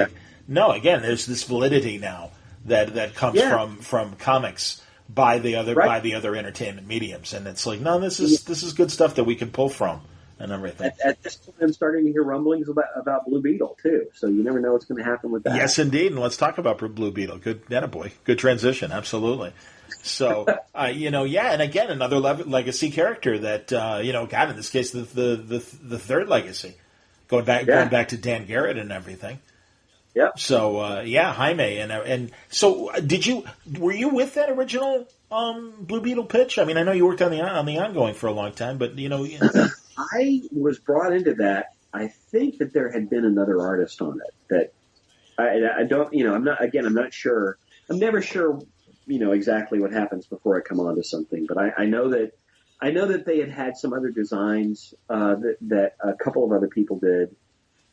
no, again, there's this validity now that comes from comics by the other entertainment mediums, and it's no, this is good stuff that we can pull from and everything. At this point, I'm starting to hear rumblings about Blue Beetle too, so you never know what's going to happen with that. Yes, indeed, and let's talk about Blue Beetle. Good, boy, good transition, absolutely. So, and again, another legacy character that God, in this case, the third legacy, going back to Dan Garrett and everything. Yeah. So Jaime and so were you with that original Blue Beetle pitch? I mean, I know you worked on the ongoing for a long time, but I was brought into that. I think that there had been another artist on it that I don't. I'm not sure. I'm never sure. Exactly what happens before I come onto something, but I know that they had some other designs that a couple of other people did,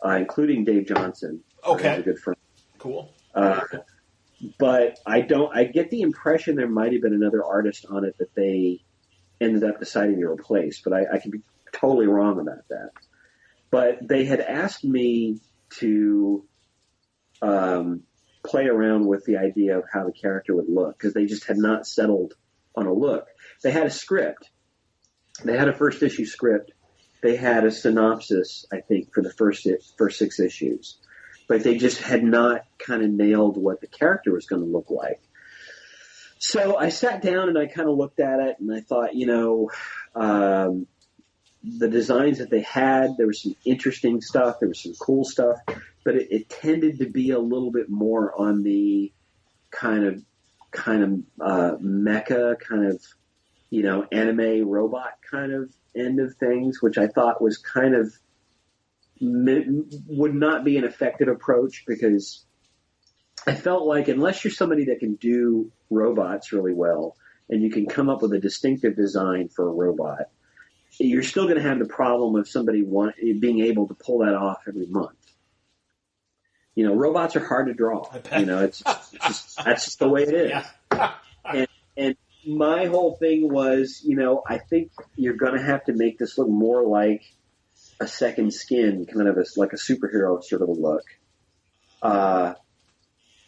including Dave Johnson. Okay. A good friend. Cool. But I get the impression there might have been another artist on it that they ended up deciding to replace, but I can be totally wrong about that. But they had asked me to play around with the idea of how the character would look, because they just had not settled on a look. They had a script. They had a first issue script. They had a synopsis, I think, for the first 6 issues. But they just had not kind of nailed what the character was going to look like. So I sat down and I kind of looked at it and I thought, the designs that they had, there was some interesting stuff, there was some cool stuff, but it tended to be a little bit more on the kind of mecha, kind of, anime robot kind of end of things, which I thought was kind of would not be an effective approach, because I felt like unless you're somebody that can do robots really well and you can come up with a distinctive design for a robot, you're still going to have the problem of somebody being able to pull that off every month. Robots are hard to draw. It's that's just the way it is. Yeah. and my whole thing was, I think you're going to have to make this look more like a second skin, kind of like a superhero sort of a look.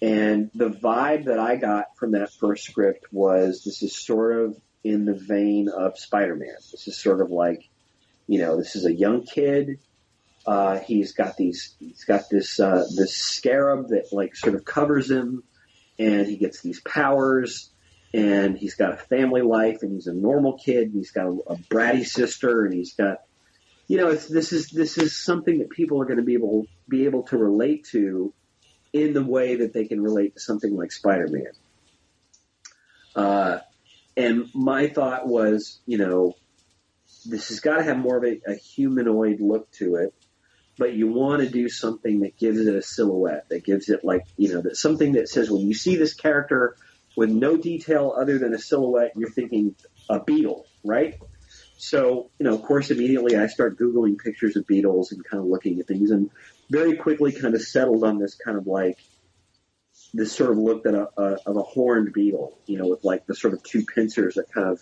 And the vibe that I got from that first script was, this is sort of in the vein of Spider-Man. This is sort of like, this is a young kid. He's got this scarab that like sort of covers him, and he gets these powers, and he's got a family life, and he's a normal kid, and he's got a bratty sister, and he's got, this is something that people are going to be able to relate to in the way that they can relate to something like Spider-Man. And my thought was, this has got to have more of a humanoid look to it, but you want to do something that gives it a silhouette, that gives it like, that something that says when you see this character with no detail other than a silhouette, you're thinking a beetle, right? So, of course, immediately I start Googling pictures of beetles and kind of looking at things, and very quickly kind of settled on this kind of like, this sort of look that of a horned beetle, with like the sort of two pincers that kind of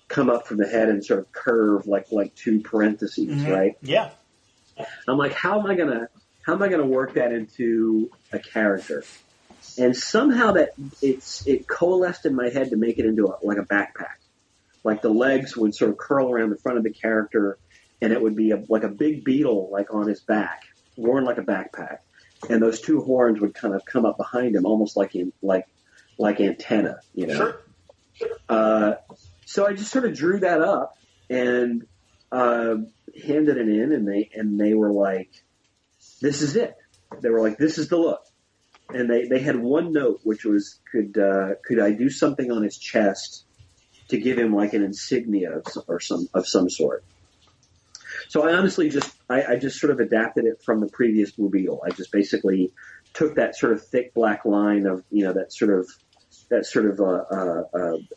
come up from the head and sort of curve like two parentheses, mm-hmm. right? Yeah. I'm like, how am I gonna work that into a character? And somehow it coalesced in my head to make it into like a backpack. Like the legs would sort of curl around the front of the character, and it would be like a big beetle like on his back, worn like a backpack. And those two horns would kind of come up behind him, almost like antenna, Sure. So I just sort of drew that up and handed it in, and they were like, "This is it." They were like, "This is the look." And they had one note, which was, "Could I do something on his chest to give him like an insignia of some sort?" So I honestly I just sort of adapted it from the previous Blue Beetle. I just basically took that sort of thick black line of, that sort of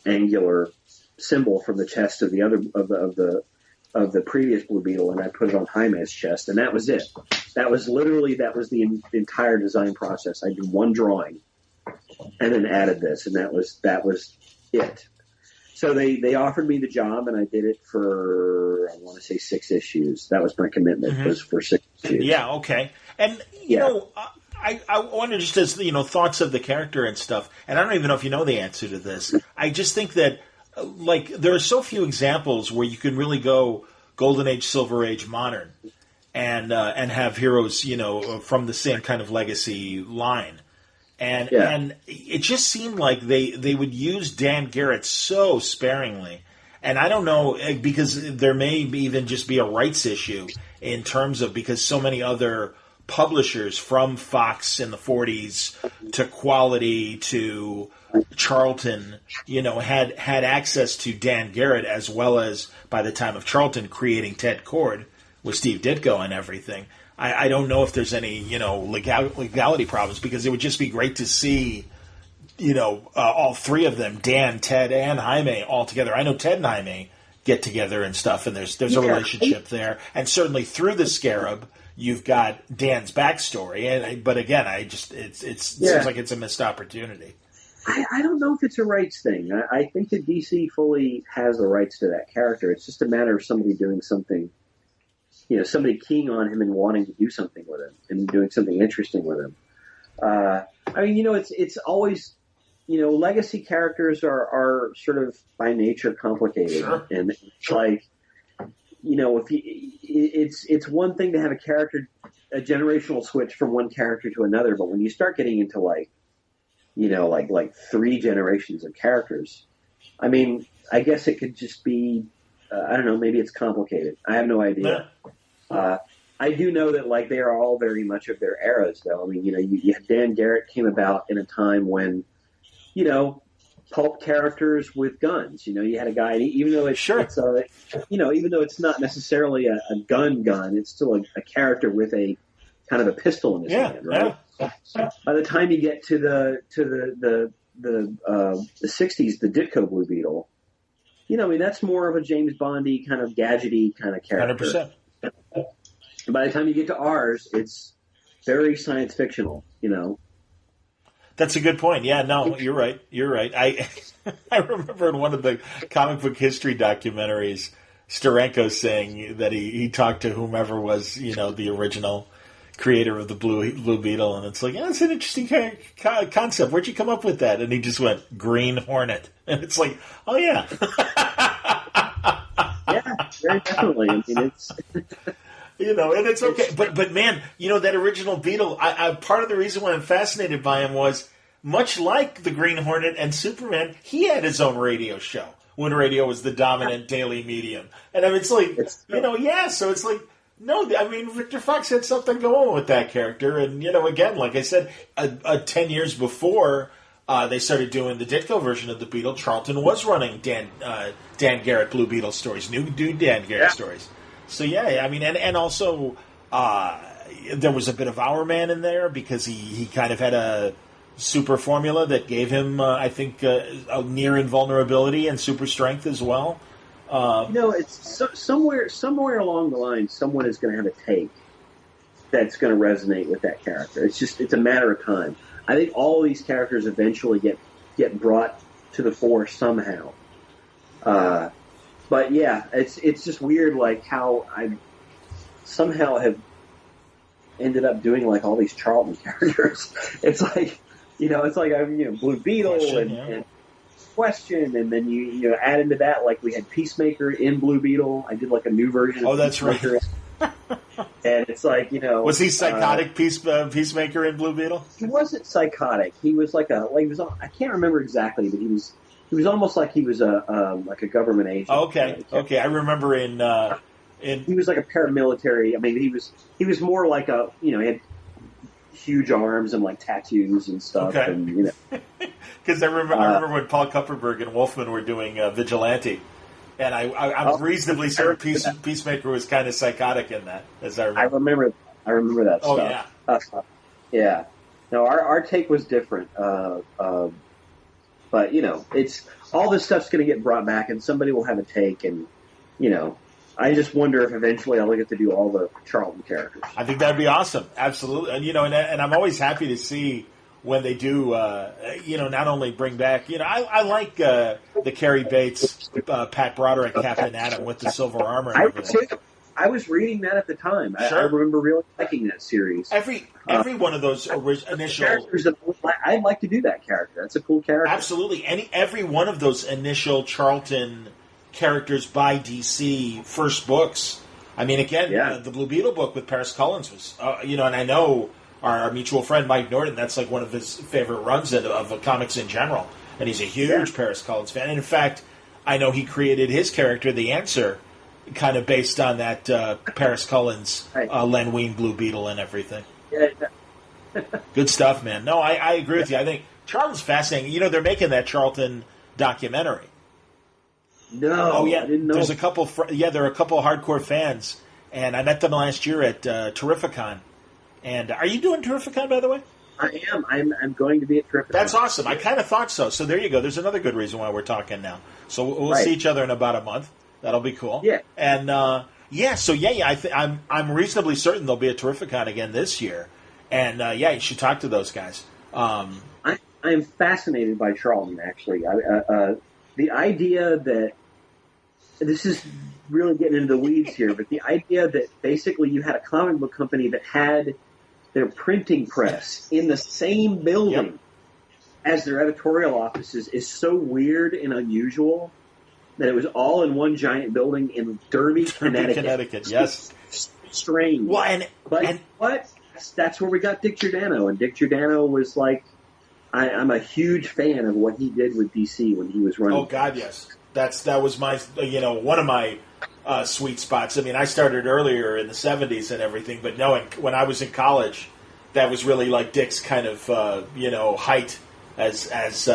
angular symbol from the chest of the other of the previous Blue Beetle, and I put it on Jaime's chest, and that was it. That was the entire design process. I did one drawing and then added this, and that was it. So they offered me the job, and I did it for, I want to say 6 issues. That was my commitment, mm-hmm. was for 6 issues. Yeah, okay. And, I wonder, just as, thoughts of the character and stuff, and I don't even know if you know the answer to this. I just think that, there are so few examples where you can really go Golden Age, Silver Age, Modern, and have heroes, from the same kind of legacy line. And it just seemed like they would use Dan Garrett so sparingly. And I don't know, because there may even just be a rights issue in terms of, because so many other publishers from Fox in the 40s to Quality to Charlton, had access to Dan Garrett, as well as, by the time of Charlton, creating Ted Kord with Steve Ditko and everything. I don't know if there's any, legality problems, because it would just be great to see, all three of them, Dan, Ted, and Jaime, all together. I know Ted and Jaime get together and stuff, and there's a relationship there. And certainly through the Scarab, you've got Dan's backstory. But again, it seems like it's a missed opportunity. I don't know if it's a rights thing. I think that DC fully has the rights to that character. It's just a matter of somebody doing something, somebody keying on him and wanting to do something with him and doing something interesting with him. It's always, legacy characters are sort of by nature complicated. Sure. And it's like, it's one thing to have a generational switch from one character to another, but when you start getting into like 3 generations of characters, I guess it could just be, I don't know, maybe it's complicated. I have no idea. I do know that they are all very much of their eras, though. You Dan Garrett came about in a time when, pulp characters with guns. You had a guy, even though it's even though it's not necessarily a gun, it's still a character with a kind of a pistol in his hand, right? Yeah. By the time you get to the 60s, the Ditko Blue Beetle, I mean, that's more of a James Bondy kind of gadgety kind of character. 100%. By the time you get to ours, it's very science fictional, That's a good point. Yeah, no, you're right. You're right. I remember in one of the comic book history documentaries, Steranko saying that he talked to whomever was, the original creator of the Blue Beetle, and it's like, yeah, it's an interesting concept. Where'd you come up with that? And he just went, Green Hornet. And it's like, oh, yeah. Yeah, very definitely. I mean, it's... and it's okay. But man, that original Beetle, I part of the reason why I'm fascinated by him was, much like the Green Hornet and Superman, he had his own radio show when radio was the dominant daily medium. And I mean, it's like, so it's like, no, I mean, Victor Fox had something going with that character. And, again, like I said, 10 years before they started doing the Ditko version of the Beetle, Charlton was running Dan Garrett Blue Beetle stories, new Dan Garrett stories. So, yeah, I mean, and also there was a bit of Our Man in there because he kind of had a super formula that gave him, I think, a near invulnerability and super strength as well. It's somewhere along the line, someone is going to have a take that's going to resonate with that character. It's a matter of time. I think all of these characters eventually get brought to the fore somehow. But yeah, it's just weird, like how I somehow have ended up doing like all these Charlton characters. It's like, it's like Blue Beetle and Question, and then you add into that, like we had Peacemaker in Blue Beetle. I did like a new version. Oh, of that's Peacemaker. Right. And it's like was he psychotic Peacemaker in Blue Beetle? He wasn't psychotic. He was like I can't remember exactly, but he was almost like he was like a government agent. Okay. I remember in he was like a paramilitary. I mean, he was more like he had huge arms and like tattoos and stuff. Okay. And because I remember when Paul Kupperberg and Wolfman were doing Vigilante, and I'm reasonably certain Peacemaker was kind of psychotic in that, as I remember. I remember that stuff. Oh, yeah. Yeah. No, our take was different. But, it's all this stuff's going to get brought back, and somebody will have a take, and, I just wonder if eventually I'll get to do all the Charlton characters. I think that'd be awesome. Absolutely. And, and I'm always happy to see when they do, not only bring back, I like the Cary Bates, Pat Broderick, Captain Atom with the silver armor and everything. I was reading that at the time. Sure. I remember really liking that series. Every one of those initial characters, I'd like to do that character. That's a cool character. Absolutely. every one of those initial Charlton characters by DC first books. I mean, again, the Blue Beetle book with Paris Cullins was, and I know our mutual friend Mike Norton, that's like one of his favorite runs of comics in general, and he's a huge Paris Cullins fan. And in fact, I know he created his character, The Answer, kind of based on that Paris Cullins, Len Wein Blue Beetle and everything. Yeah. Good stuff, man. No, I agree with you. I think Charlton's fascinating. They're making that Charlton documentary. No, oh yeah, I didn't know. There's a couple. There are a couple of hardcore fans, and I met them last year at Terrificon. And are you doing Terrificon, by the way? I am. I'm going to be at Terrificon. That's awesome. I kind of thought so. So there you go. There's another good reason why we're talking now. So we'll see each other in about a month. That'll be cool. Yeah. And I'm reasonably certain they'll be at Terrificon again this year. And you should talk to those guys. I am fascinated by Charlton. Actually, the idea that this is really getting into the weeds here, but the idea that basically you had a comic book company that had their printing press in the same building as their editorial offices is so weird and unusual that it was all in one giant building in Derby, Connecticut. Yes. Strange. Well, but that's where we got Dick Giordano, and Dick Giordano was like, I'm a huge fan of what he did with DC when he was running. Oh God, yes. That was my one of my sweet spots. I mean, I started earlier in the 70s and everything, but when I was in college, that was really like Dick's kind of height as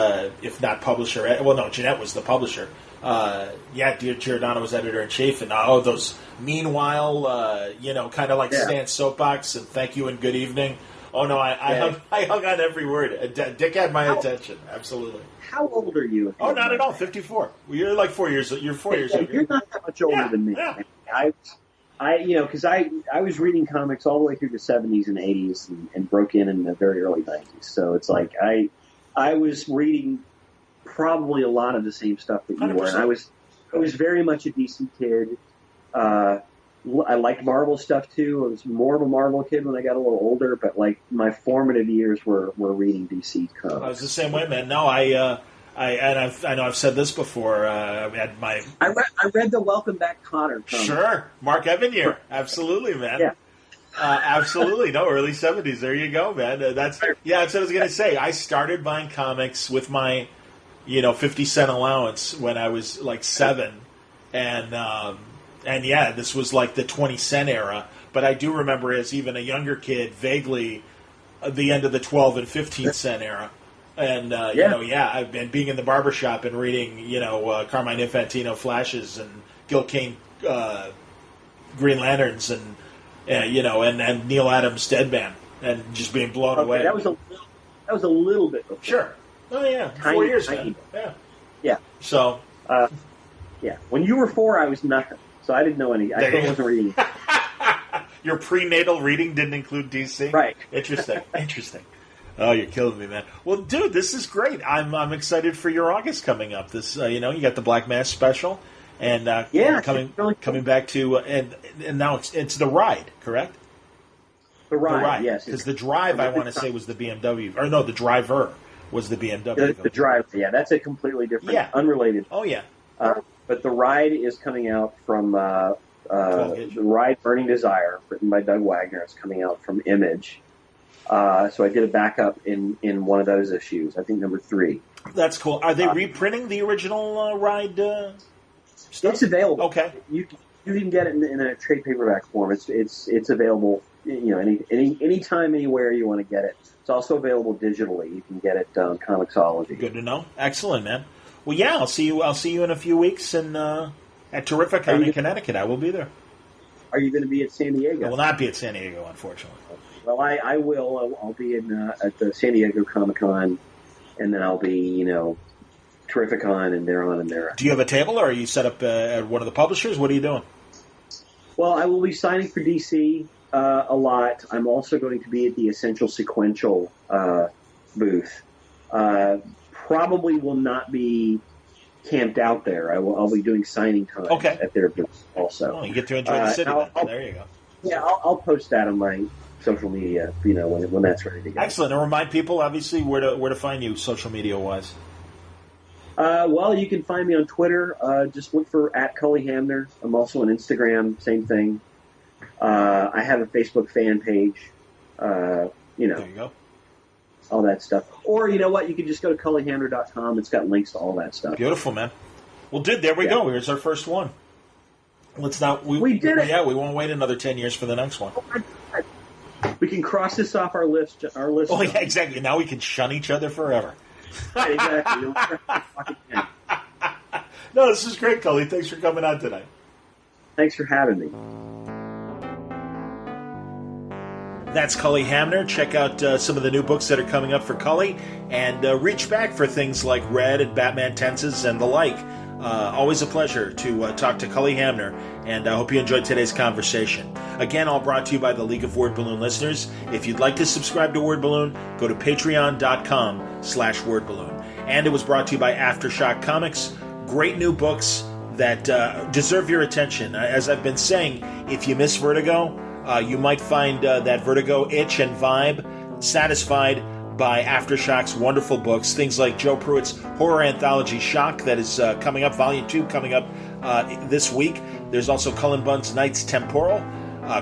if not publisher. Well, no, Jeanette was the publisher. Giordano was editor in chief, and those meanwhile, kind of like Stan's Soapbox and Thank You and Good Evening. Oh no, I hung on every word. Dick had my attention. Absolutely. How old are you? Oh, not at all. 54. You're like 4 years. You're 4 years younger. You're not that much older than me. Yeah. Because I was reading comics all the way through the 70s and 80s and broke in the very early 90s. So it's like I was reading probably a lot of the same stuff that you 100%. were. And I was very much a DC kid. I liked Marvel stuff too. I was more of a Marvel kid when I got a little older, but like my formative years were reading DC comics. I was the same way, man. No, I know I've said this before. I read the Welcome Back Kotter comic. Sure, Mark Evan year. Absolutely, man. Yeah. Absolutely. No, early 70s. There you go, man. That's what I was going to say. I started buying comics with my, 50-cent allowance when I was like 7. And yeah, this was like the 20-cent era. But I do remember as even a younger kid, vaguely, the end of the 12 and 15-cent era. And, I've been being in the barbershop and reading, Carmine Infantino Flashes and Gil Kane Green Lanterns and Neil Adams Deadman and just being blown away. That was a little bit before. Sure. Oh, yeah. Tiny, 4 years, tiny. man. Yeah. So. When you were 4, I was nothing. So I didn't know any. I wasn't reading. Your prenatal reading didn't include DC? Right. Interesting. Oh, you're killing me, man. Well, dude, this is great. I'm excited for your August coming up. This, you got the Black Mass special, and coming back to and now it's the ride, correct? The ride, yes. Because the drive, I want to say, was the BMW, or no, the driver was the BMW. The drive, yeah, that's a completely different, unrelated. Oh yeah. But the ride is coming out from the ride Burning Desire, written by Doug Wagner. It's coming out from Image. So I did a backup in one of those issues. I think number 3. That's cool. Are they reprinting the original ride stuff? It's available. Okay. You can get it in a trade paperback form. It's available. Any time, anywhere you want to get it. It's also available digitally. You can get it on Comixology. Good to know. Excellent, man. Well, yeah, I'll see you in a few weeks at Terrificon in Connecticut. I will be there. Are you going to be at San Diego? I will not be at San Diego, unfortunately. Well, I will. I'll be at the San Diego Comic-Con, and then I'll be, Terrificon and thereon and there. Do you have a table, or are you set up at one of the publishers? What are you doing? Well, I will be signing for DC a lot. I'm also going to be at the Essential Sequential booth. Probably will not be camped out there. I'll be doing signing time at their booth also. Oh, you get to enjoy the city then. There you go. Yeah, I'll post that on my social media, when that's ready to go. Excellent. And remind people, obviously, where to find you social media-wise. Well, you can find me on Twitter. Just look for @Cully Hamner. I'm also on Instagram, same thing. I have a Facebook fan page. There you go. All that stuff. Or, you know what? You can just go to cullyhamner.com. It's got links to all that stuff. Beautiful, man. Well, dude, there we go. Here's our first one. Let's not. We did it. Yeah, we won't wait another 10 years for the next one. Oh, my God. We can cross this off our list. Oh, yeah, exactly. Now we can shun each other forever. Right, exactly. No, this is great, Cully. Thanks for coming on tonight. Thanks for having me. That's Cully Hamner. Check out some of the new books that are coming up for Cully, and reach back for things like Red and Batman Tenses and the like. Always a pleasure to talk to Cully Hamner, and I hope you enjoyed today's conversation. Again, all brought to you by the League of Word Balloon listeners. If you'd like to subscribe to Word Balloon, go to patreon.com/wordballoon. And it was brought to you by Aftershock Comics. Great new books that deserve your attention. As I've been saying, if you miss Vertigo, you might find that Vertigo itch and vibe satisfied by Aftershock's wonderful books. Things like Joe Pruitt's horror anthology Shock that is coming up, Volume 2 coming up this week. There's also Cullen Bunn's Knights Temporal,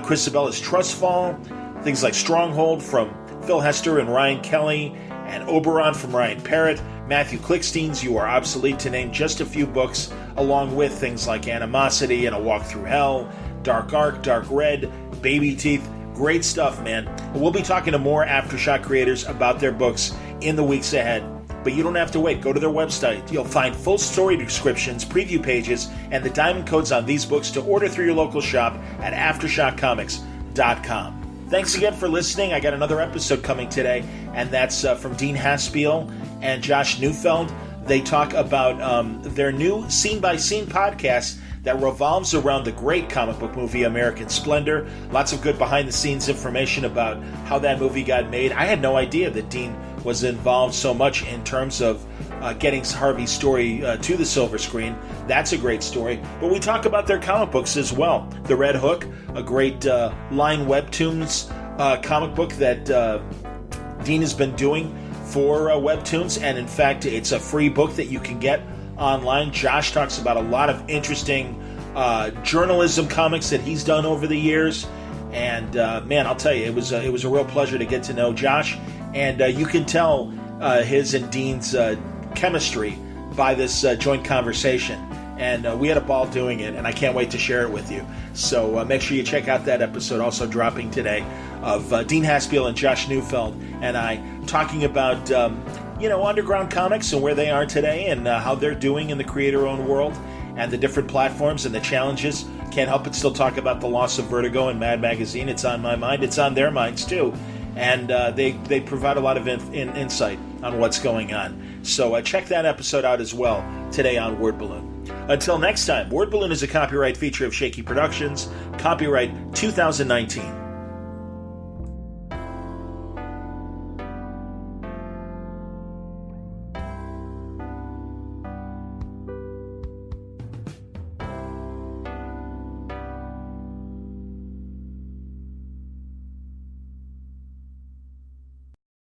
Chris Sabella's Trustfall, things like Stronghold from Phil Hester and Ryan Kelly, and Oberon from Ryan Parrott, Matthew Klickstein's You Are Obsolete, to name just a few books, along with things like Animosity and A Walk Through Hell, Dark Ark, Dark Red, Baby Teeth. Great stuff, man. We'll be talking to more Aftershock creators about their books in the weeks ahead. But you don't have to wait. Go to their website. You'll find full story descriptions, preview pages, and the diamond codes on these books to order through your local shop at AftershockComics.com. Thanks again for listening. I got another episode coming today, and that's from Dean Haspiel and Josh Neufeld. They talk about their new scene-by-scene podcast that revolves around the great comic book movie American Splendor. Lots of good behind-the-scenes information about how that movie got made. I had no idea that Dean was involved so much in terms of getting Harvey's story to the silver screen. That's a great story. But we talk about their comic books as well. The Red Hook, a great line webtoons comic book that Dean has been doing for webtoons, and in fact, it's a free book that you can get online. Josh talks about a lot of interesting journalism comics that he's done over the years, and man, I'll tell you, it was a real pleasure to get to know Josh, and you can tell his and Dean's chemistry by this joint conversation, and we had a ball doing it, and I can't wait to share it with you. So make sure you check out that episode, also dropping today, of Dean Haspiel and Josh Neufeld and I talking about underground comics and where they are today, and how they're doing in the creator-owned world, and the different platforms and the challenges. Can't help but still talk about the loss of Vertigo and Mad Magazine. It's on my mind. It's on their minds too, and they provide a lot of insight on what's going on. So check that episode out as well today on Word Balloon. Until next time, Word Balloon is a copyright feature of Shaky Productions, copyright 2019.